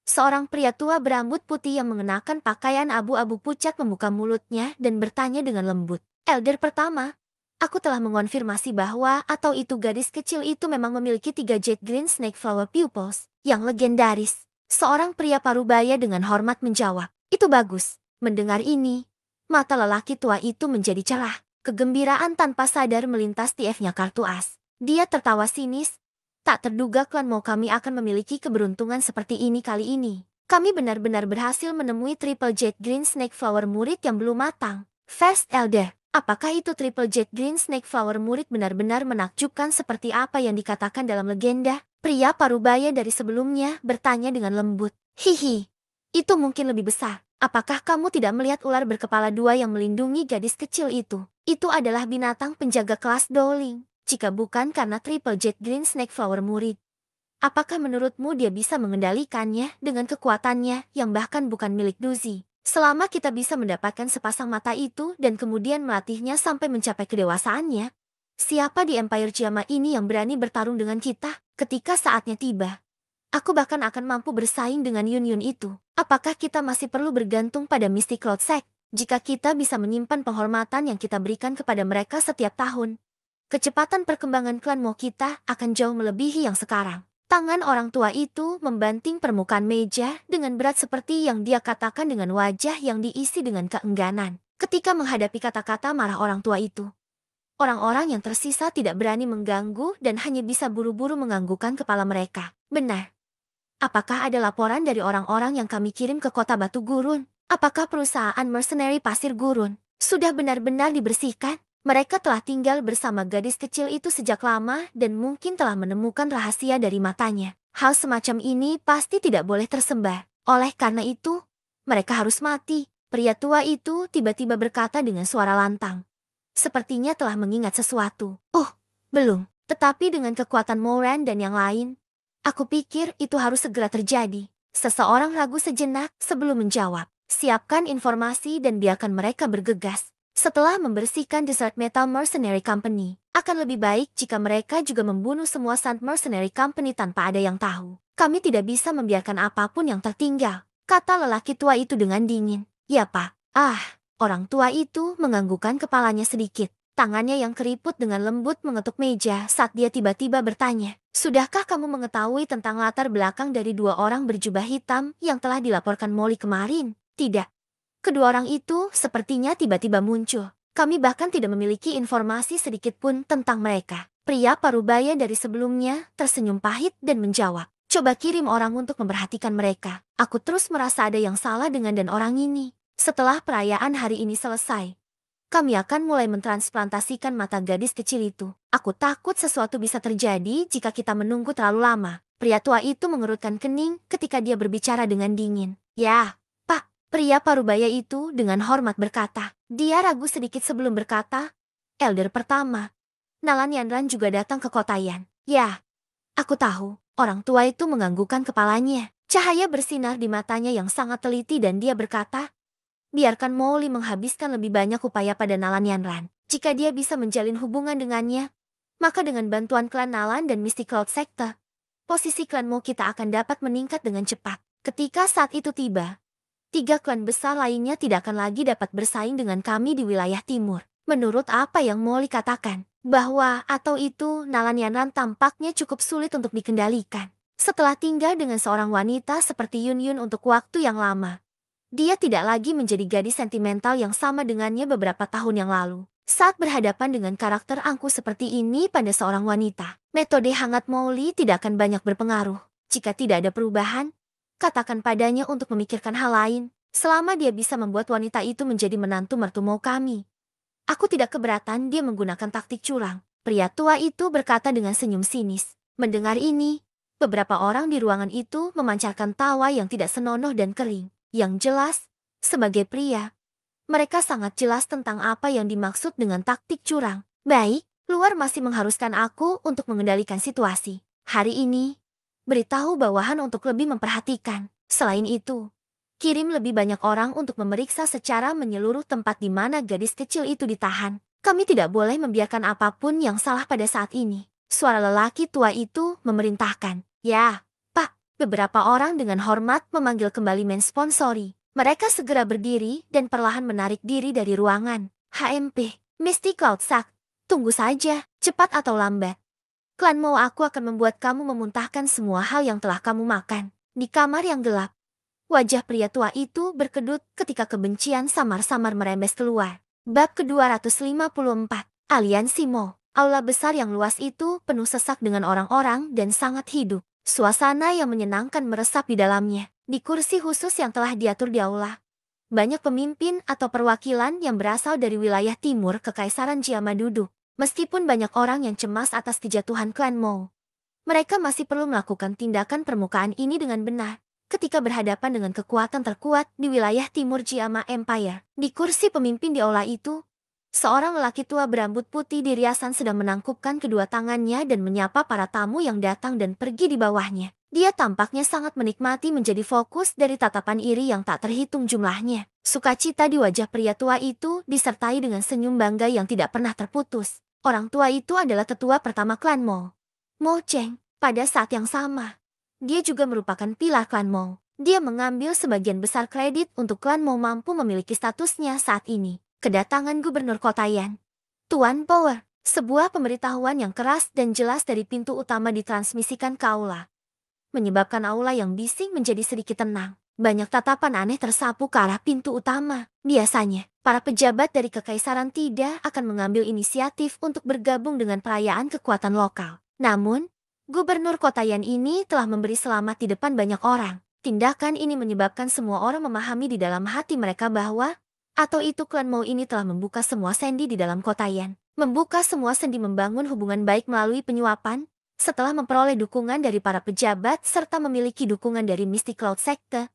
seorang pria tua berambut putih yang mengenakan pakaian abu-abu pucat membuka mulutnya dan bertanya dengan lembut. Elder pertama, aku telah mengonfirmasi bahwa atau itu gadis kecil itu memang memiliki 3 Jade Green Snake Flower Pupils yang legendaris. Seorang pria parubaya dengan hormat menjawab. Itu bagus. Mendengar ini, mata lelaki tua itu menjadi cerah. Kegembiraan tanpa sadar melintas tiefnya kartu as. Dia tertawa sinis. Tak terduga klan Mo kami akan memiliki keberuntungan seperti ini kali ini. Kami benar-benar berhasil menemui Triple Jade Green Snake Flower murid yang belum matang. First Elder, apakah itu Triple Jade Green Snake Flower murid benar-benar menakjubkan seperti apa yang dikatakan dalam legenda? Pria parubaya dari sebelumnya bertanya dengan lembut. Hihi, Itu mungkin lebih besar. Apakah kamu tidak melihat ular berkepala dua yang melindungi gadis kecil itu? Itu adalah binatang penjaga kelas Dowling. Jika bukan karena Triple Jet Green Snake Flower murid, apakah menurutmu dia bisa mengendalikannya dengan kekuatannya yang bahkan bukan milik Duzi? Selama kita bisa mendapatkan sepasang mata itu dan kemudian melatihnya sampai mencapai kedewasaannya, siapa di Empire Jama ini yang berani bertarung dengan kita ketika saatnya tiba? Aku bahkan akan mampu bersaing dengan Yun itu. Apakah kita masih perlu bergantung pada Misty Cloud Sect? Jika kita bisa menyimpan penghormatan yang kita berikan kepada mereka setiap tahun, kecepatan perkembangan klan Mo kita akan jauh melebihi yang sekarang. Tangan orang tua itu membanting permukaan meja dengan berat seperti yang dia katakan dengan wajah yang diisi dengan keengganan. Ketika menghadapi kata-kata marah orang tua itu, orang-orang yang tersisa tidak berani mengganggu dan hanya bisa buru-buru menganggukkan kepala mereka. Benar. Apakah ada laporan dari orang-orang yang kami kirim ke kota Batu Gurun? Apakah perusahaan mercenary Pasir Gurun sudah benar-benar dibersihkan? Mereka telah tinggal bersama gadis kecil itu sejak lama dan mungkin telah menemukan rahasia dari matanya. Hal semacam ini pasti tidak boleh tersebar. Oleh karena itu, mereka harus mati. Pria tua itu tiba-tiba berkata dengan suara lantang. Sepertinya telah mengingat sesuatu. Oh, belum. Tetapi dengan kekuatan Moran dan yang lain, aku pikir itu harus segera terjadi. Seseorang ragu sejenak sebelum menjawab. Siapkan informasi dan biarkan mereka bergegas. Setelah membersihkan Desert Metal Mercenary Company, akan lebih baik jika mereka juga membunuh semua Sand Mercenary Company tanpa ada yang tahu. Kami tidak bisa membiarkan apapun yang tertinggal, kata lelaki tua itu dengan dingin. Ya Pak. Orang tua itu menganggukkan kepalanya sedikit. Tangannya yang keriput dengan lembut mengetuk meja saat dia tiba-tiba bertanya. Sudahkah kamu mengetahui tentang latar belakang dari dua orang berjubah hitam yang telah dilaporkan Molly kemarin? Tidak. Kedua orang itu sepertinya tiba-tiba muncul. Kami bahkan tidak memiliki informasi sedikit pun tentang mereka. Pria parubaya dari sebelumnya tersenyum pahit dan menjawab. Coba kirim orang untuk memperhatikan mereka. Aku terus merasa ada yang salah dengan dan orang ini. Setelah perayaan hari ini selesai, kami akan mulai mentransplantasikan mata gadis kecil itu. Aku takut sesuatu bisa terjadi jika kita menunggu terlalu lama. Pria tua itu mengerutkan kening ketika dia berbicara dengan dingin. Ya, Pak, pria parubaya itu dengan hormat berkata. Dia ragu sedikit sebelum berkata, Elder pertama, Nalan Yanran juga datang ke kota Yan. Ya, aku tahu. Orang tua itu menganggukkan kepalanya. Cahaya bersinar di matanya yang sangat teliti dan dia berkata, biarkan Molly menghabiskan lebih banyak upaya pada Nalan Yanran. Jika dia bisa menjalin hubungan dengannya, maka dengan bantuan klan Nalan dan Misty Cloud Sector, posisi klan Mo kita akan dapat meningkat dengan cepat. Ketika saat itu tiba, 3 klan besar lainnya tidak akan lagi dapat bersaing dengan kami di wilayah timur. Menurut apa yang Molly katakan, bahwa atau itu Nalan Yanran tampaknya cukup sulit untuk dikendalikan. Setelah tinggal dengan seorang wanita seperti Yun untuk waktu yang lama, dia tidak lagi menjadi gadis sentimental yang sama dengannya beberapa tahun yang lalu. Saat berhadapan dengan karakter angkuh seperti ini pada seorang wanita, metode hangat Molly tidak akan banyak berpengaruh. Jika tidak ada perubahan, katakan padanya untuk memikirkan hal lain, selama dia bisa membuat wanita itu menjadi menantu mertua kami. Aku tidak keberatan dia menggunakan taktik curang. Pria tua itu berkata dengan senyum sinis. Mendengar ini, beberapa orang di ruangan itu memancarkan tawa yang tidak senonoh dan kering. Yang jelas, sebagai pria, mereka sangat jelas tentang apa yang dimaksud dengan taktik curang. Baik, luar masih mengharuskan aku untuk mengendalikan situasi. Hari ini, beritahu bawahan untuk lebih memperhatikan. Selain itu, kirim lebih banyak orang untuk memeriksa secara menyeluruh tempat di mana gadis kecil itu ditahan. Kami tidak boleh membiarkan apapun yang salah pada saat ini. Suara lelaki tua itu memerintahkan. Ya, Pak. Beberapa orang dengan hormat memanggil kembali mensponsori. Mereka segera berdiri dan perlahan menarik diri dari ruangan. HMP, Misty Cloud Sect, tunggu saja, cepat atau lambat. Klan Mo aku akan membuat kamu memuntahkan semua hal yang telah kamu makan. Di kamar yang gelap, wajah pria tua itu berkedut ketika kebencian samar-samar merembes keluar. Bab ke-254, Aliansi Mo. Aula besar yang luas itu penuh sesak dengan orang-orang dan sangat hidup. Suasana yang menyenangkan meresap di dalamnya. Di kursi khusus yang telah diatur di aula, banyak pemimpin atau perwakilan yang berasal dari wilayah timur Kekaisaran Jiama duduk. Meskipun banyak orang yang cemas atas kejatuhan klan Mo, mereka masih perlu melakukan tindakan permukaan ini dengan benar. ketika berhadapan dengan kekuatan terkuat di wilayah timur Jiama Empire. Di kursi pemimpin di aula itu, seorang lelaki tua berambut putih di riasan sedang menangkupkan kedua tangannya dan menyapa para tamu yang datang dan pergi di bawahnya. Dia tampaknya sangat menikmati menjadi fokus dari tatapan iri yang tak terhitung jumlahnya. Sukacita di wajah pria tua itu disertai dengan senyum bangga yang tidak pernah terputus. Orang tua itu adalah tetua pertama klan Mo. Mo Cheng. Pada saat yang sama, dia juga merupakan pilar klan Mo. Dia mengambil sebagian besar kredit untuk klan Mo mampu memiliki statusnya saat ini. Kedatangan Gubernur Kota Yan. Tuan Power. Sebuah pemberitahuan yang keras dan jelas dari pintu utama ditransmisikan ke aula, menyebabkan aula yang bising menjadi sedikit tenang. Banyak tatapan aneh tersapu ke arah pintu utama. Biasanya, para pejabat dari kekaisaran tidak akan mengambil inisiatif untuk bergabung dengan perayaan kekuatan lokal. Namun, Gubernur Kota Yan ini telah memberi selamat di depan banyak orang. Tindakan ini menyebabkan semua orang memahami di dalam hati mereka bahwa, atau itu klan Mo ini telah membuka semua sendi di dalam Kota Yan. Membuka semua sendi membangun hubungan baik melalui penyuapan, setelah memperoleh dukungan dari para pejabat serta memiliki dukungan dari Mystic Cloud Sekte.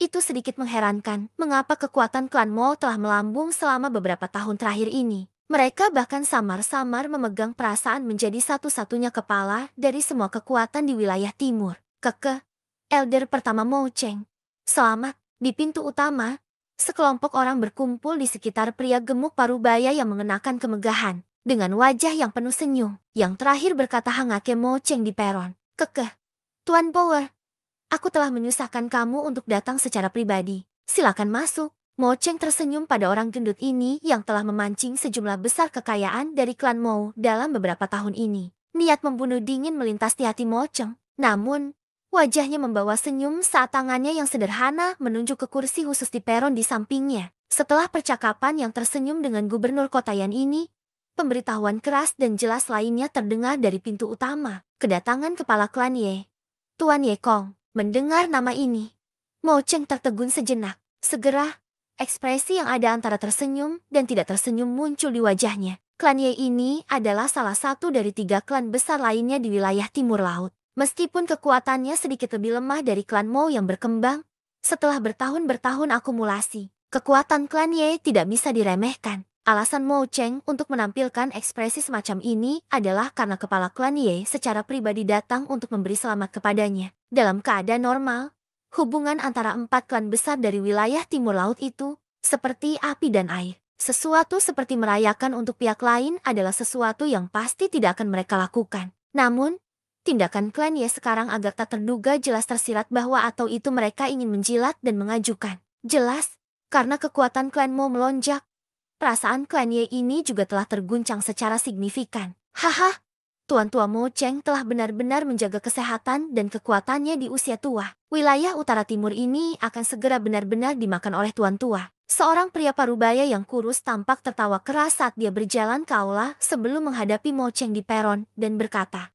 Itu sedikit mengherankan mengapa kekuatan klan Mo telah melambung selama beberapa tahun terakhir ini. Mereka bahkan samar-samar memegang perasaan menjadi satu-satunya kepala dari semua kekuatan di wilayah timur. Elder pertama Mo Cheng. Selamat. Di pintu utama, sekelompok orang berkumpul di sekitar pria gemuk parubaya yang mengenakan kemegahan. Dengan wajah yang penuh senyum, yang terakhir berkata Hangake Mo Cheng di peron. Tuan Power, aku telah menyusahkan kamu untuk datang secara pribadi. Silakan masuk. Mo Cheng tersenyum pada orang gendut ini yang telah memancing sejumlah besar kekayaan dari klan Mo dalam beberapa tahun ini. Niat membunuh dingin melintas di hati Mo Cheng. Namun, wajahnya membawa senyum saat tangannya yang sederhana menunjuk ke kursi khusus di peron di sampingnya. Setelah percakapan yang tersenyum dengan Gubernur Kota Yan ini, pemberitahuan keras dan jelas lainnya terdengar dari pintu utama. Kedatangan kepala klan Ye. Tuan Ye Kong. Mendengar nama ini, Mo Cheng tertegun sejenak. Segera, ekspresi yang ada antara tersenyum dan tidak tersenyum muncul di wajahnya. Klan Ye ini adalah salah satu dari 3 klan besar lainnya di wilayah timur laut. Meskipun kekuatannya sedikit lebih lemah dari klan Mo yang berkembang, setelah bertahun-bertahun akumulasi, kekuatan klan Ye tidak bisa diremehkan. Alasan Mo Cheng untuk menampilkan ekspresi semacam ini adalah karena kepala klan Ye secara pribadi datang untuk memberi selamat kepadanya. Dalam keadaan normal, hubungan antara 4 klan besar dari wilayah timur laut itu seperti api dan air. Sesuatu seperti merayakan untuk pihak lain adalah sesuatu yang pasti tidak akan mereka lakukan. Namun, tindakan klan Ye sekarang agak tak terduga jelas tersirat bahwa atau itu mereka ingin menjilat dan mengajukan. Jelas, karena kekuatan klan Mo melonjak, perasaan klan Ye ini juga telah terguncang secara signifikan. Haha, Tuan Tua Mo Cheng telah benar-benar menjaga kesehatan dan kekuatannya di usia tua. Wilayah utara timur ini akan segera benar-benar dimakan oleh Tuan Tua. Seorang pria parubaya yang kurus tampak tertawa keras saat dia berjalan ke aula sebelum menghadapi Mo Cheng di peron dan berkata,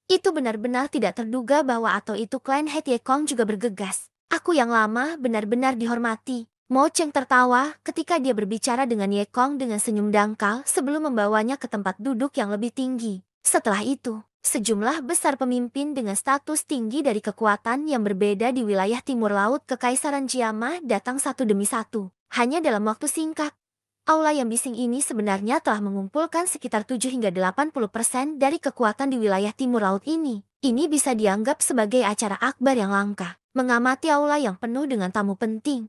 Itu benar-benar tidak terduga bahwa atau itu klan Het Ye Kong juga bergegas. Aku yang lama benar-benar dihormati. Mo Cheng tertawa ketika dia berbicara dengan Ye Kong dengan senyum dangkal sebelum membawanya ke tempat duduk yang lebih tinggi. Setelah itu, sejumlah besar pemimpin dengan status tinggi dari kekuatan yang berbeda di wilayah timur laut Kekaisaran Jiama datang satu demi satu. Hanya dalam waktu singkat, aula yang bising ini sebenarnya telah mengumpulkan sekitar 7 hingga 80% dari kekuatan di wilayah timur laut ini. Ini bisa dianggap sebagai acara akbar yang langka. Mengamati aula yang penuh dengan tamu penting,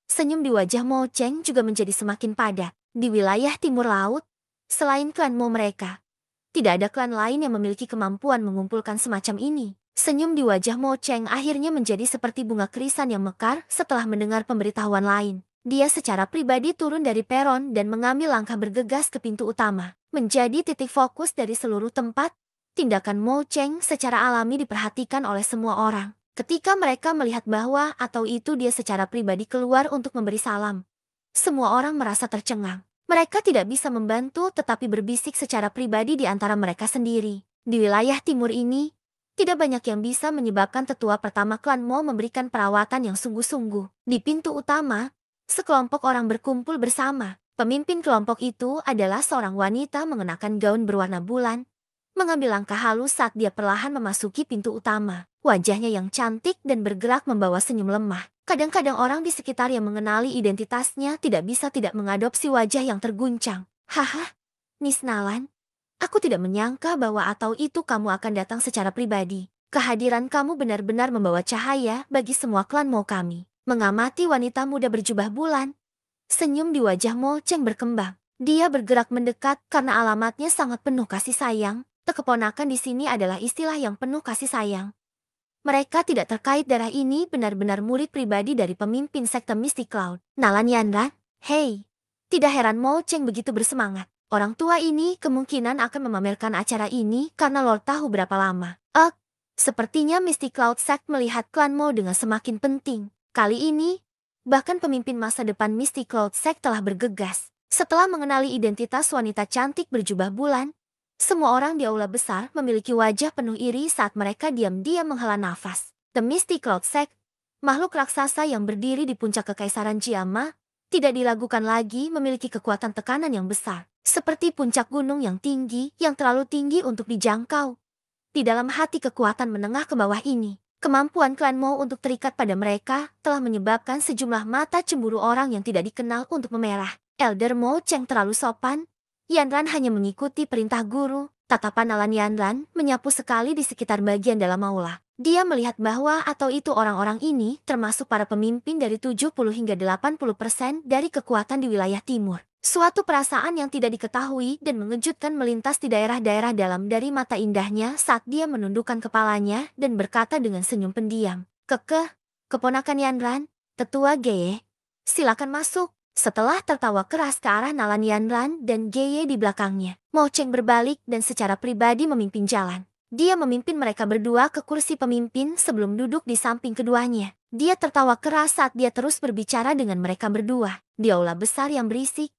senyum di wajah Mo Cheng juga menjadi semakin padat. Di wilayah timur laut, selain klan Mo mereka, tidak ada klan lain yang memiliki kemampuan mengumpulkan semacam ini. Senyum di wajah Mo Cheng akhirnya menjadi seperti bunga krisan yang mekar setelah mendengar pemberitahuan lain. Dia secara pribadi turun dari peron dan mengambil langkah bergegas ke pintu utama. Menjadi titik fokus dari seluruh tempat, tindakan Mo Cheng secara alami diperhatikan oleh semua orang. Ketika mereka melihat bahwa atau itu dia secara pribadi keluar untuk memberi salam, semua orang merasa tercengang. Mereka tidak bisa membantu tetapi berbisik secara pribadi di antara mereka sendiri. Di wilayah timur ini, tidak banyak yang bisa menyebabkan tetua pertama klan Mo memberikan perawatan yang sungguh-sungguh. Di pintu utama, sekelompok orang berkumpul bersama. Pemimpin kelompok itu adalah seorang wanita mengenakan gaun berwarna bulan, mengambil langkah halus saat dia perlahan memasuki pintu utama. Wajahnya yang cantik dan bergerak membawa senyum lemah. Kadang-kadang orang di sekitar yang mengenali identitasnya tidak bisa tidak mengadopsi wajah yang terguncang. Haha, Miss Nalan, aku tidak menyangka bahwa atau itu kamu akan datang secara pribadi. Kehadiran kamu benar-benar membawa cahaya bagi semua klan Mo kami. Mengamati wanita muda berjubah bulan, senyum di wajah Mo Cheng berkembang. Dia bergerak mendekat karena alamatnya sangat penuh kasih sayang. Keponakan di sini adalah istilah yang penuh kasih sayang. Mereka tidak terkait darah, ini benar-benar murid pribadi dari pemimpin sekte Mystic Cloud, Nalan Yanran. Hei, tidak heran Mo Cheng begitu bersemangat. Orang tua ini kemungkinan akan memamerkan acara ini karena Lord tahu berapa lama. Sepertinya Mystic Cloud Sect melihat klan Mo dengan semakin penting. Kali ini, bahkan pemimpin masa depan Mystic Cloud Sect telah bergegas. Setelah mengenali identitas wanita cantik berjubah bulan, semua orang di aula besar memiliki wajah penuh iri saat mereka diam-diam menghela nafas. The Mystic Cloud Sect, makhluk raksasa yang berdiri di puncak kekaisaran Jiama, tidak diragukan lagi memiliki kekuatan tekanan yang besar. Seperti puncak gunung yang tinggi, yang terlalu tinggi untuk dijangkau. Di dalam hati kekuatan menengah ke bawah ini, kemampuan klan Mo untuk terikat pada mereka telah menyebabkan sejumlah mata cemburu orang yang tidak dikenal untuk memerah. Elder Mo Cheng terlalu sopan. Yanran hanya mengikuti perintah guru. Tatapan Nalan Yanran menyapu sekali di sekitar bagian dalam aula. Dia melihat bahwa atau itu orang-orang ini termasuk para pemimpin dari 70 hingga 80% dari kekuatan di wilayah timur. Suatu perasaan yang tidak diketahui dan mengejutkan melintas di daerah-daerah dalam dari mata indahnya saat dia menundukkan kepalanya dan berkata dengan senyum pendiam. Keponakan Yanran, tetua Geye, silakan masuk. Setelah tertawa keras ke arah Nalan Yanran dan Geye di belakangnya, Mo Cheng berbalik dan secara pribadi memimpin jalan. Dia memimpin mereka berdua ke kursi pemimpin sebelum duduk di samping keduanya. Dia tertawa keras saat dia terus berbicara dengan mereka berdua. Di aula besar yang berisik,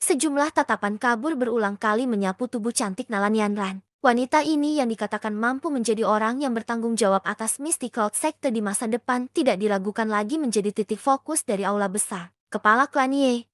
sejumlah tatapan kabur berulang kali menyapu tubuh cantik Nalan Yanran. Wanita ini yang dikatakan mampu menjadi orang yang bertanggung jawab atas Mystic Cloud Secte di masa depan tidak diragukan lagi menjadi titik fokus dari aula besar. Kepala klan Ye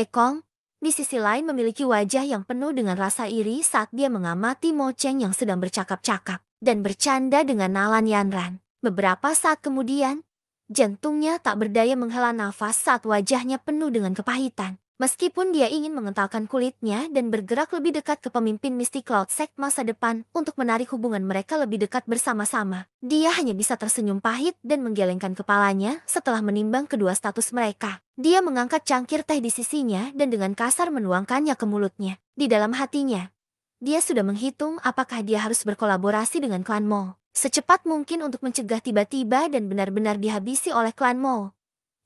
Kong, di sisi lain memiliki wajah yang penuh dengan rasa iri saat dia mengamati Mo Cheng yang sedang bercakap-cakap dan bercanda dengan Nalan Yanran. Beberapa saat kemudian, jantungnya tak berdaya menghela nafas saat wajahnya penuh dengan kepahitan. Meskipun dia ingin mengentalkan kulitnya dan bergerak lebih dekat ke pemimpin Mystic Cloud Sect masa depan untuk menarik hubungan mereka lebih dekat bersama-sama, dia hanya bisa tersenyum pahit dan menggelengkan kepalanya setelah menimbang kedua status mereka. Dia mengangkat cangkir teh di sisinya dan dengan kasar menuangkannya ke mulutnya. Di dalam hatinya, dia sudah menghitung apakah dia harus berkolaborasi dengan klan Mo secepat mungkin untuk mencegah tiba-tiba dan benar-benar dihabisi oleh klan Mo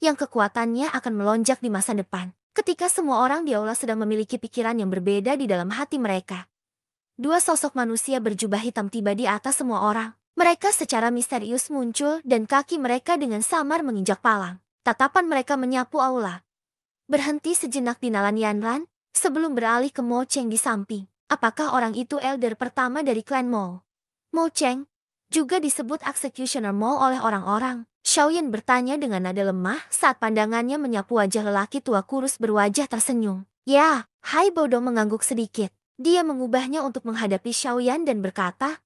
yang kekuatannya akan melonjak di masa depan. Ketika semua orang di aula sedang memiliki pikiran yang berbeda di dalam hati mereka, dua sosok manusia berjubah hitam tiba di atas semua orang. Mereka secara misterius muncul dan kaki mereka dengan samar menginjak palang. Tatapan mereka menyapu aula. Berhenti sejenak di Nalan Yanran sebelum beralih ke Mo Cheng di samping. Apakah orang itu elder pertama dari klan Mo? Mo Cheng, juga disebut Executioner Mo oleh orang-orang. Xiaoyan bertanya dengan nada lemah saat pandangannya menyapu wajah lelaki tua kurus berwajah tersenyum. Ya, Hai Bodo mengangguk sedikit. Dia mengubahnya untuk menghadapi Xiaoyan dan berkata,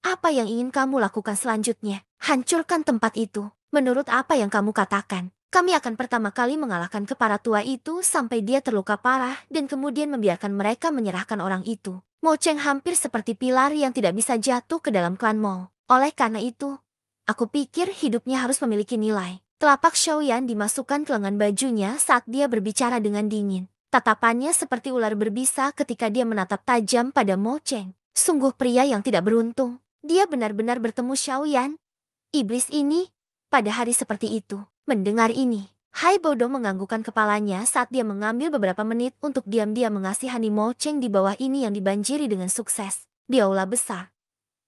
apa yang ingin kamu lakukan selanjutnya? Hancurkan tempat itu. Menurut apa yang kamu katakan, kami akan pertama kali mengalahkan kepala tua itu sampai dia terluka parah dan kemudian membiarkan mereka menyerahkan orang itu. Mo Cheng hampir seperti pilar yang tidak bisa jatuh ke dalam klan Mo. Oleh karena itu, aku pikir hidupnya harus memiliki nilai. Telapak Xiaoyan dimasukkan ke lengan bajunya saat dia berbicara dengan dingin. Tatapannya seperti ular berbisa ketika dia menatap tajam pada Mo Cheng. Sungguh pria yang tidak beruntung. Dia benar-benar bertemu Xiaoyan. Iblis ini, pada hari seperti itu. Mendengar ini, Hai Bodo menganggukkan kepalanya saat dia mengambil beberapa menit untuk diam-diam mengasihani Mo Cheng di bawah ini yang dibanjiri dengan sukses. Di aula besar,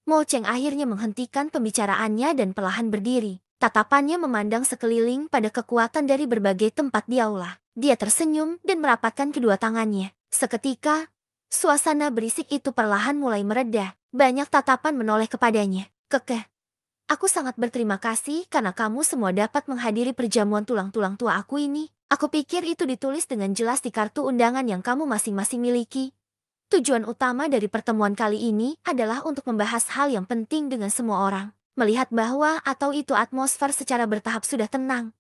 Mo Cheng akhirnya menghentikan pembicaraannya dan perlahan berdiri. Tatapannya memandang sekeliling pada kekuatan dari berbagai tempat di aula. Dia tersenyum dan merapatkan kedua tangannya. Seketika, suasana berisik itu perlahan mulai mereda. Banyak tatapan menoleh kepadanya. Aku sangat berterima kasih karena kamu semua dapat menghadiri perjamuan tulang-tulang tua aku ini. Aku pikir itu ditulis dengan jelas di kartu undangan yang kamu masing-masing miliki. Tujuan utama dari pertemuan kali ini adalah untuk membahas hal yang penting dengan semua orang. Melihat bahwa atau itu atmosfer secara bertahap sudah tenang.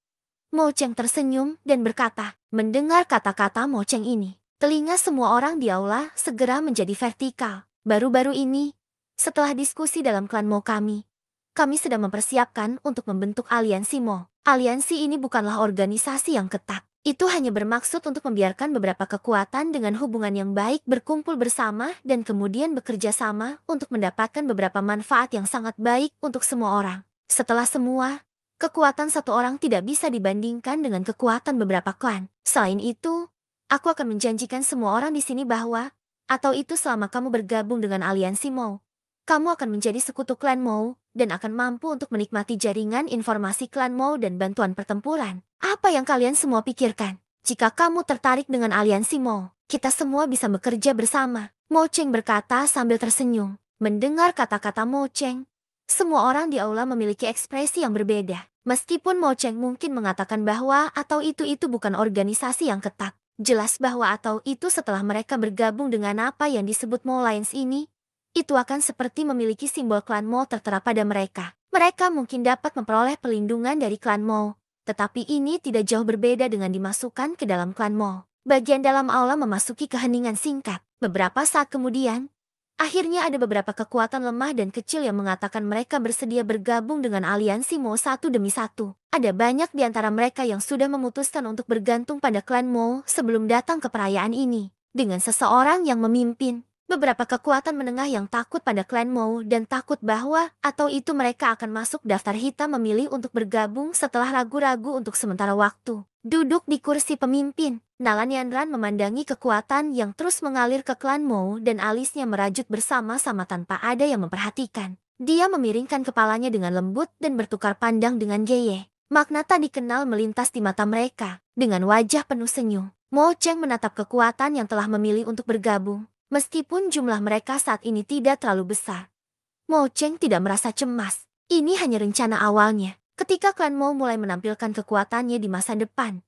Mo Cheng tersenyum dan berkata, mendengar kata-kata Mo Cheng ini, telinga semua orang di aula segera menjadi vertikal. Baru-baru ini, setelah diskusi dalam klan Mo kami sedang mempersiapkan untuk membentuk aliansi Mo. Aliansi ini bukanlah organisasi yang ketat. Itu hanya bermaksud untuk membiarkan beberapa kekuatan dengan hubungan yang baik berkumpul bersama dan kemudian bekerja sama untuk mendapatkan beberapa manfaat yang sangat baik untuk semua orang. Setelah semua, kekuatan satu orang tidak bisa dibandingkan dengan kekuatan beberapa klan. Selain itu, aku akan menjanjikan semua orang di sini bahwa, atau itu selama kamu bergabung dengan aliansi Mo, kamu akan menjadi sekutu klan Mo dan akan mampu untuk menikmati jaringan informasi klan Mo dan bantuan pertempuran. Apa yang kalian semua pikirkan? Jika kamu tertarik dengan aliansi Mo, kita semua bisa bekerja bersama. Mo Cheng berkata sambil tersenyum. Mendengar kata-kata Mo Cheng, semua orang di aula memiliki ekspresi yang berbeda. Meskipun Mo Cheng mungkin mengatakan bahwa atau itu bukan organisasi yang ketat. Jelas bahwa atau itu setelah mereka bergabung dengan apa yang disebut Mo Alliance ini, itu akan seperti memiliki simbol klan Mo tertera pada mereka. Mereka mungkin dapat memperoleh perlindungan dari klan Mo, tetapi ini tidak jauh berbeda dengan dimasukkan ke dalam klan Mo. Bagian dalam aula memasuki keheningan singkat. Beberapa saat kemudian, akhirnya ada beberapa kekuatan lemah dan kecil yang mengatakan mereka bersedia bergabung dengan aliansi Mo satu demi satu. Ada banyak di antara mereka yang sudah memutuskan untuk bergantung pada klan Mo sebelum datang ke perayaan ini. Dengan seseorang yang memimpin, beberapa kekuatan menengah yang takut pada klan Mo dan takut bahwa atau itu mereka akan masuk daftar hitam memilih untuk bergabung setelah ragu-ragu untuk sementara waktu. Duduk di kursi pemimpin, Nalan Yanran memandangi kekuatan yang terus mengalir ke klan Mo dan alisnya merajut bersama-sama tanpa ada yang memperhatikan. Dia memiringkan kepalanya dengan lembut dan bertukar pandang dengan Geye. Makna tak dikenal melintas di mata mereka. Dengan wajah penuh senyum, Mo Cheng menatap kekuatan yang telah memilih untuk bergabung. Meskipun jumlah mereka saat ini tidak terlalu besar, Mo Cheng tidak merasa cemas. Ini hanya rencana awalnya. Ketika klan Mo mulai menampilkan kekuatannya di masa depan,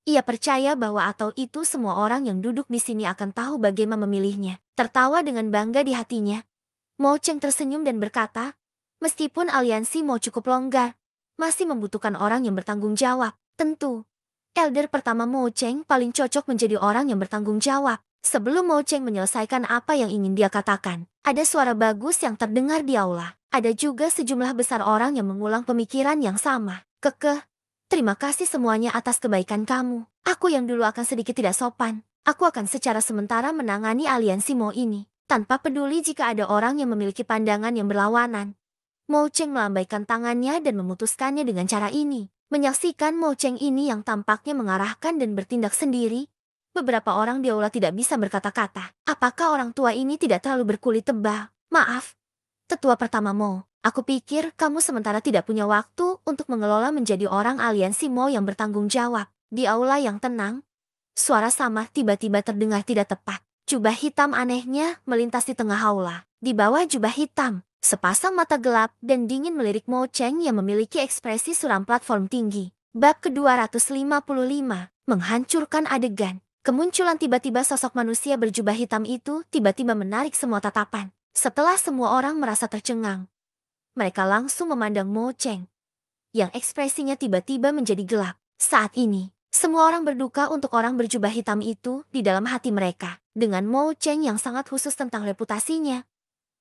ia percaya bahwa atau itu semua orang yang duduk di sini akan tahu bagaimana memilihnya. Tertawa dengan bangga di hatinya, Mo Cheng tersenyum dan berkata, meskipun aliansi Mo cukup longgar, masih membutuhkan orang yang bertanggung jawab. Tentu, elder pertama Mo Cheng paling cocok menjadi orang yang bertanggung jawab. Sebelum Mo Cheng menyelesaikan apa yang ingin dia katakan, ada suara bagus yang terdengar di aula. Ada juga sejumlah besar orang yang mengulang pemikiran yang sama. Kekeh, terima kasih semuanya atas kebaikan kamu. Aku yang dulu akan sedikit tidak sopan. Aku akan secara sementara menangani aliansi Mo ini, tanpa peduli jika ada orang yang memiliki pandangan yang berlawanan. Mo Cheng melambaikan tangannya dan memutuskannya dengan cara ini. Menyaksikan Mo Cheng ini yang tampaknya mengarahkan dan bertindak sendiri, beberapa orang di aula tidak bisa berkata-kata. Apakah orang tua ini tidak terlalu berkulit tebal? Maaf, tetua pertama Mo. Aku pikir kamu sementara tidak punya waktu untuk mengelola menjadi orang aliansi Mo yang bertanggung jawab. Di aula yang tenang, suara Samar tiba-tiba terdengar tidak tepat. Jubah hitam anehnya melintas di tengah aula. Di bawah jubah hitam, sepasang mata gelap dan dingin melirik Mo Cheng yang memiliki ekspresi suram platform tinggi. Bab ke-255, menghancurkan adegan. Kemunculan tiba-tiba sosok manusia berjubah hitam itu tiba-tiba menarik semua tatapan. Setelah semua orang merasa tercengang, mereka langsung memandang Mo Cheng, yang ekspresinya tiba-tiba menjadi gelap. Saat ini, semua orang berduka untuk orang berjubah hitam itu di dalam hati mereka. Dengan Mo Cheng yang sangat khusus tentang reputasinya,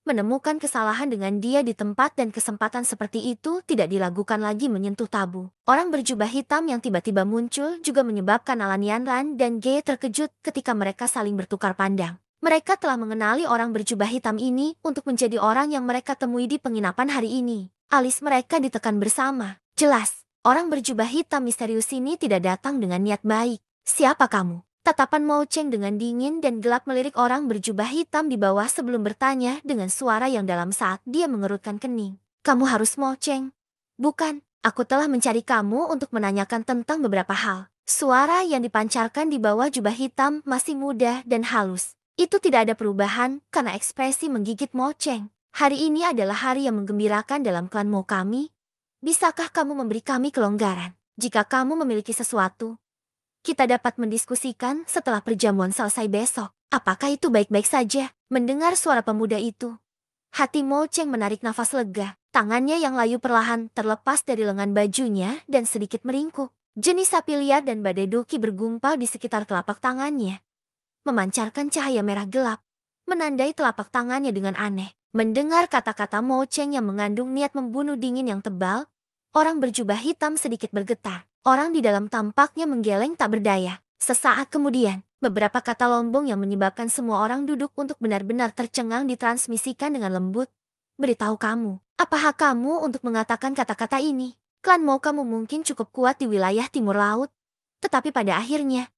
menemukan kesalahan dengan dia di tempat dan kesempatan seperti itu tidak dilakukan lagi menyentuh tabu. Orang berjubah hitam yang tiba-tiba muncul juga menyebabkan Alan Yanran dan Gye terkejut ketika mereka saling bertukar pandang. Mereka telah mengenali orang berjubah hitam ini untuk menjadi orang yang mereka temui di penginapan hari ini. Alis mereka ditekan bersama. Jelas, orang berjubah hitam misterius ini tidak datang dengan niat baik. Siapa kamu? Tatapan Mo Cheng dengan dingin dan gelap melirik orang berjubah hitam di bawah sebelum bertanya dengan suara yang dalam saat dia mengerutkan kening. Kamu harus Mo Cheng? Bukan, aku telah mencari kamu untuk menanyakan tentang beberapa hal. Suara yang dipancarkan di bawah jubah hitam masih mudah dan halus. Itu tidak ada perubahan karena ekspresi menggigit Mo Cheng. Hari ini adalah hari yang menggembirakan dalam klan Mo kami. Bisakah kamu memberi kami kelonggaran? Jika kamu memiliki sesuatu, kita dapat mendiskusikan setelah perjamuan selesai besok. Apakah itu baik-baik saja? Mendengar suara pemuda itu, hati Mo Cheng menarik nafas lega. Tangannya yang layu perlahan terlepas dari lengan bajunya dan sedikit meringkuk. Jenis sapi liar dan badai doki bergumpal di sekitar telapak tangannya, memancarkan cahaya merah gelap, menandai telapak tangannya dengan aneh. Mendengar kata-kata Mo Cheng yang mengandung niat membunuh dingin yang tebal, orang berjubah hitam sedikit bergetar. Orang di dalam tampaknya menggeleng tak berdaya. Sesaat kemudian, beberapa kata lombong yang menyebabkan semua orang duduk untuk benar-benar tercengang ditransmisikan dengan lembut. Beritahu kamu, apa hak kamu untuk mengatakan kata-kata ini? Klan Mo kamu mungkin cukup kuat di wilayah timur laut, tetapi pada akhirnya,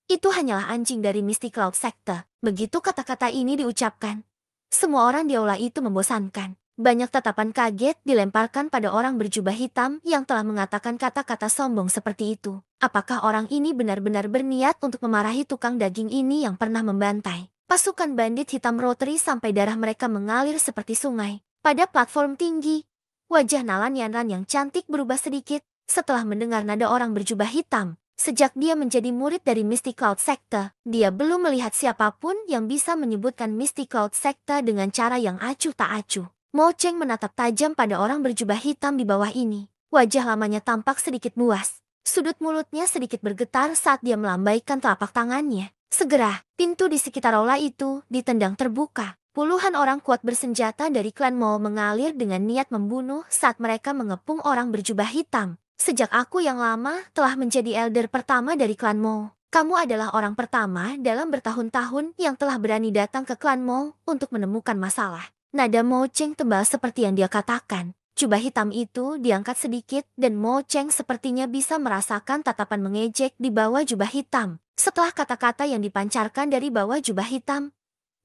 itu hanyalah anjing dari Misty Cloud Sector. Begitu kata-kata ini diucapkan, semua orang di aula itu membosankan. Banyak tatapan kaget dilemparkan pada orang berjubah hitam yang telah mengatakan kata-kata sombong seperti itu. Apakah orang ini benar-benar berniat untuk memarahi tukang daging ini yang pernah membantai pasukan bandit hitam Rotary sampai darah mereka mengalir seperti sungai? Pada platform tinggi, wajah Nalan Yanran yang cantik berubah sedikit setelah mendengar nada orang berjubah hitam. Sejak dia menjadi murid dari Misty Cloud Sector, dia belum melihat siapapun yang bisa menyebutkan Misty Cloud Sector dengan cara yang acuh tak acuh. Mo Cheng menatap tajam pada orang berjubah hitam di bawah ini. Wajah lamanya tampak sedikit buas. Sudut mulutnya sedikit bergetar saat dia melambaikan telapak tangannya. Segera, pintu di sekitar aula itu ditendang terbuka. Puluhan orang kuat bersenjata dari klan Mo mengalir dengan niat membunuh saat mereka mengepung orang berjubah hitam. Sejak aku yang lama telah menjadi elder pertama dari klan Mo, kamu adalah orang pertama dalam bertahun-tahun yang telah berani datang ke klan Mo untuk menemukan masalah. Nada Mo Cheng tebal seperti yang dia katakan. Jubah hitam itu diangkat sedikit dan Mo Cheng sepertinya bisa merasakan tatapan mengejek di bawah jubah hitam. Setelah kata-kata yang dipancarkan dari bawah jubah hitam,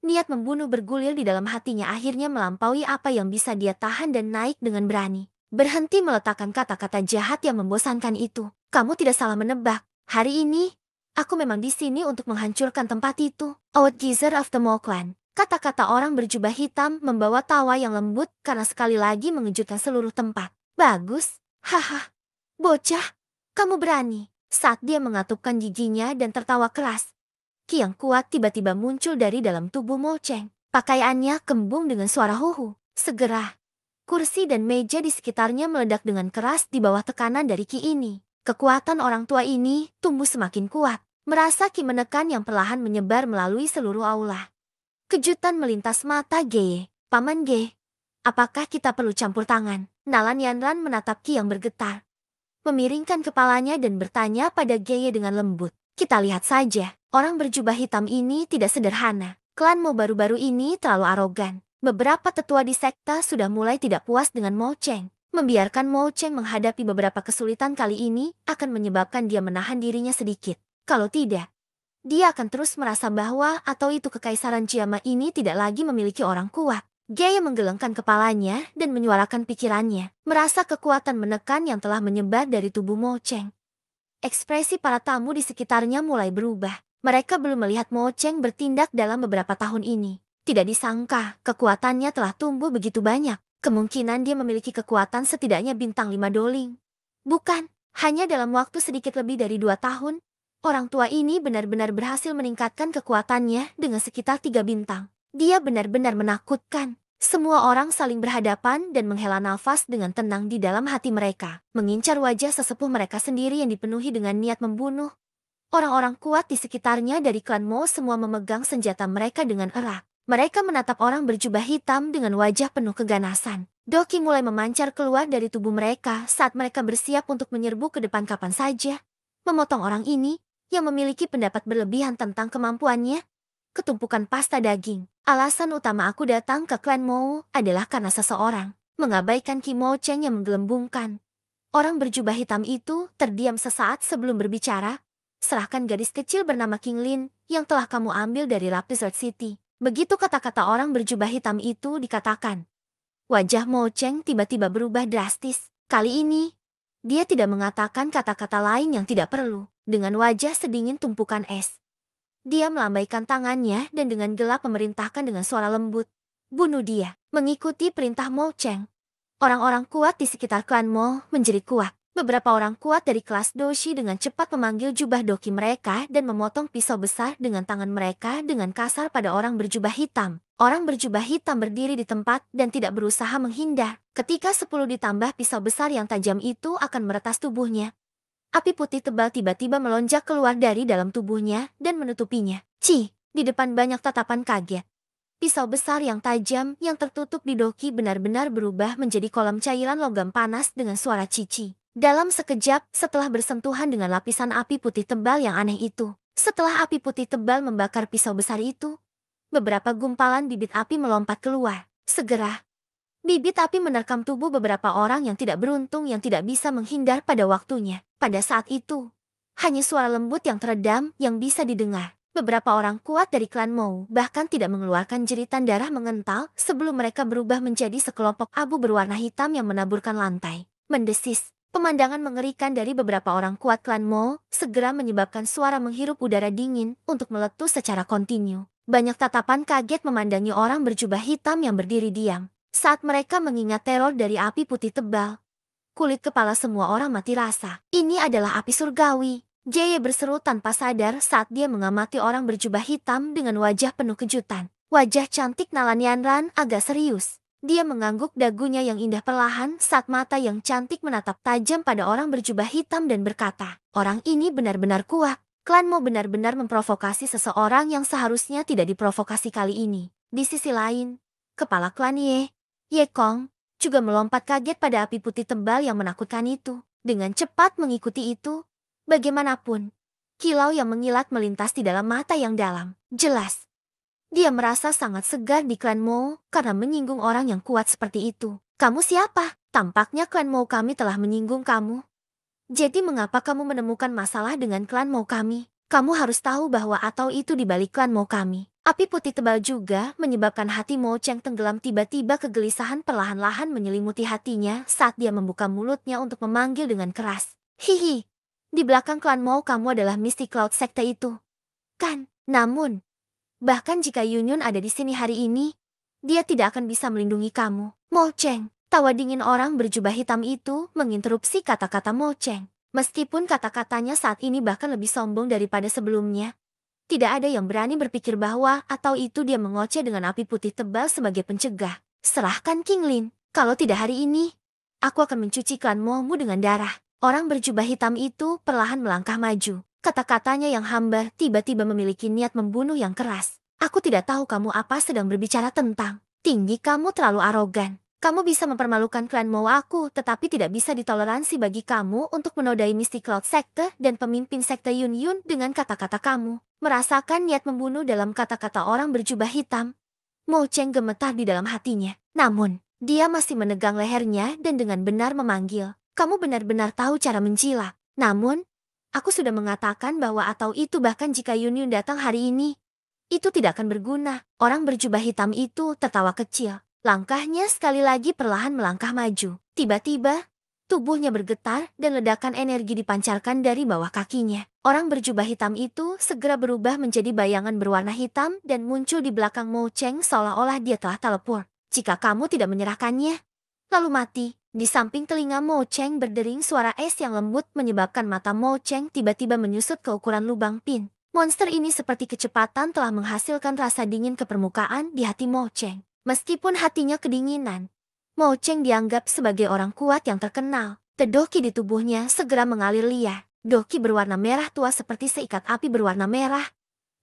niat membunuh bergulir di dalam hatinya akhirnya melampaui apa yang bisa dia tahan dan naik dengan berani. Berhenti meletakkan kata-kata jahat yang membosankan itu. Kamu tidak salah menebak. Hari ini, aku memang di sini untuk menghancurkan tempat itu. Outgeezer of the Mo Clan. Kata-kata orang berjubah hitam membawa tawa yang lembut karena sekali lagi mengejutkan seluruh tempat. Bagus. Haha. Bocah, kamu berani. Saat dia mengatupkan giginya dan tertawa keras, ki yang kuat tiba-tiba muncul dari dalam tubuh Mo Cheng. Pakaiannya kembung dengan suara huhu. Segera, kursi dan meja di sekitarnya meledak dengan keras di bawah tekanan dari ki ini. Kekuatan orang tua ini tumbuh semakin kuat. Merasa ki menekan yang perlahan menyebar melalui seluruh aula. Kejutan melintas mata Geye. Paman Ge, apakah kita perlu campur tangan? Nalan Yanran menatap ki yang bergetar, memiringkan kepalanya dan bertanya pada Geye dengan lembut. Kita lihat saja, orang berjubah hitam ini tidak sederhana. Klan Mo baru-baru ini terlalu arogan. Beberapa tetua di sekta sudah mulai tidak puas dengan Mo Cheng. Membiarkan Mo Cheng menghadapi beberapa kesulitan kali ini akan menyebabkan dia menahan dirinya sedikit. Kalau tidak, dia akan terus merasa bahwa atau itu kekaisaran Jiama ini tidak lagi memiliki orang kuat. Gaya menggelengkan kepalanya dan menyuarakan pikirannya, merasa kekuatan menekan yang telah menyebar dari tubuh Mo Cheng. Ekspresi para tamu di sekitarnya mulai berubah. Mereka belum melihat Mo Cheng bertindak dalam beberapa tahun ini. Tidak disangka, kekuatannya telah tumbuh begitu banyak. Kemungkinan dia memiliki kekuatan setidaknya bintang 5 doling. Bukan, hanya dalam waktu sedikit lebih dari 2 tahun, orang tua ini benar-benar berhasil meningkatkan kekuatannya dengan sekitar 3 bintang. Dia benar-benar menakutkan. Semua orang saling berhadapan dan menghela nafas dengan tenang di dalam hati mereka, mengincar wajah sesepuh mereka sendiri yang dipenuhi dengan niat membunuh. Orang-orang kuat di sekitarnya dari klan Mo semua memegang senjata mereka dengan erat. Mereka menatap orang berjubah hitam dengan wajah penuh keganasan. Doki mulai memancar keluar dari tubuh mereka saat mereka bersiap untuk menyerbu ke depan kapan saja. Memotong orang ini, yang memiliki pendapat berlebihan tentang kemampuannya. Ketumpukan pasta daging. Alasan utama aku datang ke klan Mo adalah karena seseorang mengabaikan Ki Mo Cheng yang menggelembungkan. Orang berjubah hitam itu terdiam sesaat sebelum berbicara. Serahkan gadis kecil bernama King Lin yang telah kamu ambil dari Lapis Earth City. Begitu kata-kata orang berjubah hitam itu dikatakan, wajah Mo Cheng tiba-tiba berubah drastis. Kali ini, dia tidak mengatakan kata-kata lain yang tidak perlu. Dengan wajah sedingin tumpukan es, dia melambaikan tangannya dan dengan gelap memerintahkan dengan suara lembut, bunuh dia. Mengikuti perintah Mo Cheng, orang-orang kuat di sekitar klan Mo menjerit kuat. Beberapa orang kuat dari kelas Doshi dengan cepat memanggil jubah doki mereka dan memotong pisau besar dengan tangan mereka dengan kasar pada orang berjubah hitam. Orang berjubah hitam berdiri di tempat dan tidak berusaha menghindar. Ketika 10 ditambah pisau besar yang tajam itu akan meretas tubuhnya. Api putih tebal tiba-tiba melonjak keluar dari dalam tubuhnya dan menutupinya. Ci, di depan banyak tatapan kaget. Pisau besar yang tajam yang tertutup di doki benar-benar berubah menjadi kolam cairan logam panas dengan suara cici. Dalam sekejap, setelah bersentuhan dengan lapisan api putih tebal yang aneh itu, setelah api putih tebal membakar pisau besar itu, beberapa gumpalan bibit api melompat keluar. Segera, bibit api menerkam tubuh beberapa orang yang tidak beruntung yang tidak bisa menghindar pada waktunya. Pada saat itu, hanya suara lembut yang teredam yang bisa didengar. Beberapa orang kuat dari klan Mou bahkan tidak mengeluarkan jeritan darah mengental sebelum mereka berubah menjadi sekelompok abu berwarna hitam yang menaburkan lantai. Mendesis, pemandangan mengerikan dari beberapa orang kuat klan Mou segera menyebabkan suara menghirup udara dingin untuk meletus secara kontinu. Banyak tatapan kaget memandangi orang berjubah hitam yang berdiri diam. Saat mereka mengingat teror dari api putih tebal, kulit kepala semua orang mati rasa. Ini adalah api surgawi. Jeye berseru tanpa sadar saat dia mengamati orang berjubah hitam dengan wajah penuh kejutan. Wajah cantik Nalanianran agak serius. Dia mengangguk dagunya yang indah perlahan saat mata yang cantik menatap tajam pada orang berjubah hitam dan berkata, orang ini benar-benar kuat. Klan Mo benar-benar memprovokasi seseorang yang seharusnya tidak diprovokasi kali ini. Di sisi lain, kepala klan Ye Kong, juga melompat kaget pada api putih tebal yang menakutkan itu. Dengan cepat mengikuti itu, bagaimanapun, kilau yang mengilat melintas di dalam mata yang dalam. Jelas, dia merasa sangat segar di klan Mo karena menyinggung orang yang kuat seperti itu. Kamu siapa? Tampaknya klan Mo kami telah menyinggung kamu. Jadi mengapa kamu menemukan masalah dengan klan Mo kami? Kamu harus tahu bahwa atau itu di balik klan Mo kami. Api putih tebal juga menyebabkan hati Mo Cheng tenggelam tiba-tiba kegelisahan perlahan-lahan menyelimuti hatinya saat dia membuka mulutnya untuk memanggil dengan keras. Hihi. Di belakang klan Mo kamu adalah Misty Cloud sekte itu. Kan? Namun, bahkan jika Yunyun ada di sini hari ini, dia tidak akan bisa melindungi kamu. Mo Cheng, tawa dingin orang berjubah hitam itu menginterupsi kata-kata Mo Cheng. Meskipun kata-katanya saat ini bahkan lebih sombong daripada sebelumnya, tidak ada yang berani berpikir bahwa atau itu dia mengoceh dengan api putih tebal sebagai pencegah. Serahkan King Lin, kalau tidak hari ini, aku akan mencuci klan Mo-mu dengan darah. Orang berjubah hitam itu perlahan melangkah maju. Kata-katanya yang hambar tiba-tiba memiliki niat membunuh yang keras. Aku tidak tahu kamu apa sedang berbicara tentang. Tinggi kamu terlalu arogan. Kamu bisa mempermalukan klan Mo aku, tetapi tidak bisa ditoleransi bagi kamu untuk menodai Misty Cloud Sekte dan pemimpin sekte Yun Yun dengan kata-kata kamu. Merasakan niat membunuh dalam kata-kata orang berjubah hitam, Mo Cheng gemetar di dalam hatinya. Namun, dia masih menegang lehernya dan dengan benar memanggil. Kamu benar-benar tahu cara mencela. Namun, aku sudah mengatakan bahwa atau itu bahkan jika Yun Yun datang hari ini, itu tidak akan berguna. Orang berjubah hitam itu tertawa kecil. Langkahnya sekali lagi perlahan melangkah maju. Tiba-tiba, tubuhnya bergetar dan ledakan energi dipancarkan dari bawah kakinya. Orang berjubah hitam itu segera berubah menjadi bayangan berwarna hitam dan muncul di belakang Mo Cheng seolah-olah dia telah teleport. Jika kamu tidak menyerahkannya, lalu mati. Di samping telinga Mo Cheng berdering suara es yang lembut menyebabkan mata Mo Cheng tiba-tiba menyusut ke ukuran lubang pin. Monster ini seperti kecepatan telah menghasilkan rasa dingin ke permukaan di hati Mo Cheng. Meskipun hatinya kedinginan, Mo Cheng dianggap sebagai orang kuat yang terkenal. Doki di tubuhnya segera mengalir liar. Doki berwarna merah tua seperti seikat api berwarna merah,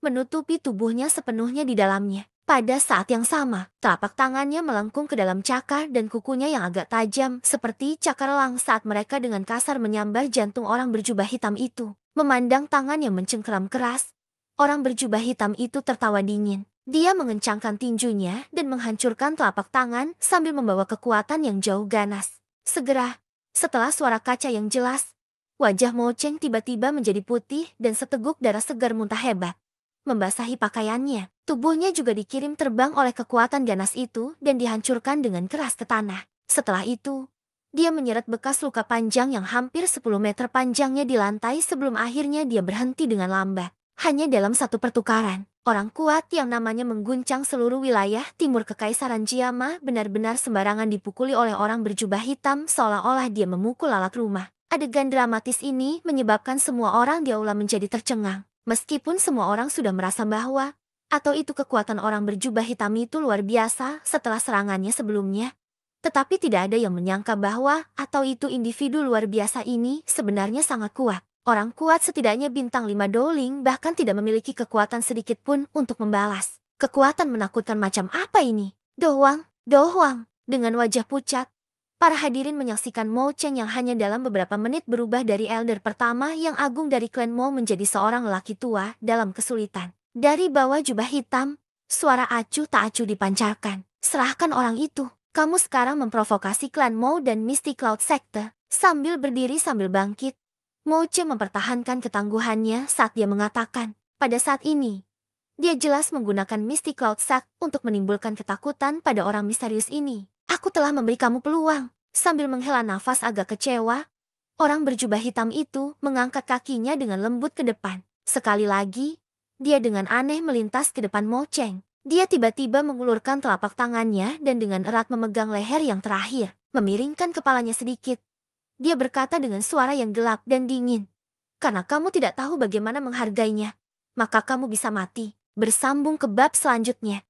menutupi tubuhnya sepenuhnya di dalamnya. Pada saat yang sama, telapak tangannya melengkung ke dalam cakar dan kukunya yang agak tajam seperti cakar elang saat mereka dengan kasar menyambar jantung orang berjubah hitam itu. Memandang tangan yang mencengkeram keras, orang berjubah hitam itu tertawa dingin. Dia mengencangkan tinjunya dan menghancurkan telapak tangan sambil membawa kekuatan yang jauh ganas. Segera, setelah suara kaca yang jelas, wajah Mo Cheng tiba-tiba menjadi putih dan seteguk darah segar muntah hebat membasahi pakaiannya. Tubuhnya juga dikirim terbang oleh kekuatan ganas itu dan dihancurkan dengan keras ke tanah. Setelah itu, dia menyeret bekas luka panjang yang hampir 10 meter panjangnya di lantai sebelum akhirnya dia berhenti dengan lambat. Hanya dalam satu pertukaran, orang kuat yang namanya mengguncang seluruh wilayah timur Kekaisaran Jiama benar-benar sembarangan dipukuli oleh orang berjubah hitam seolah-olah dia memukul lalat rumah. Adegan dramatis ini menyebabkan semua orang di aula menjadi tercengang. Meskipun semua orang sudah merasa bahwa atau itu kekuatan orang berjubah hitam itu luar biasa setelah serangannya sebelumnya. Tetapi tidak ada yang menyangka bahwa atau itu individu luar biasa ini sebenarnya sangat kuat. Orang kuat setidaknya bintang 5 Dowling bahkan tidak memiliki kekuatan sedikit pun untuk membalas. Kekuatan menakutkan macam apa ini? Do Huang, dengan wajah pucat. Para hadirin menyaksikan Mo Cheng yang hanya dalam beberapa menit berubah dari elder pertama yang agung dari klan Mo menjadi seorang lelaki tua dalam kesulitan. Dari bawah jubah hitam, suara acuh tak acuh dipancarkan. Serahkan orang itu. Kamu sekarang memprovokasi klan Mo dan Misty Cloud Sector. Sambil berdiri sambil bangkit, Mo Cheng mempertahankan ketangguhannya saat dia mengatakan, pada saat ini, dia jelas menggunakan Misty Cloud Sect untuk menimbulkan ketakutan pada orang misterius ini. Aku telah memberi kamu peluang. Sambil menghela nafas agak kecewa, orang berjubah hitam itu mengangkat kakinya dengan lembut ke depan. Sekali lagi, dia dengan aneh melintas ke depan Mo Cheng. Dia tiba-tiba mengulurkan telapak tangannya dan dengan erat memegang leher yang terakhir, memiringkan kepalanya sedikit. Dia berkata dengan suara yang gelap dan dingin, "Karena kamu tidak tahu bagaimana menghargainya, maka kamu bisa mati." Bersambung ke bab selanjutnya.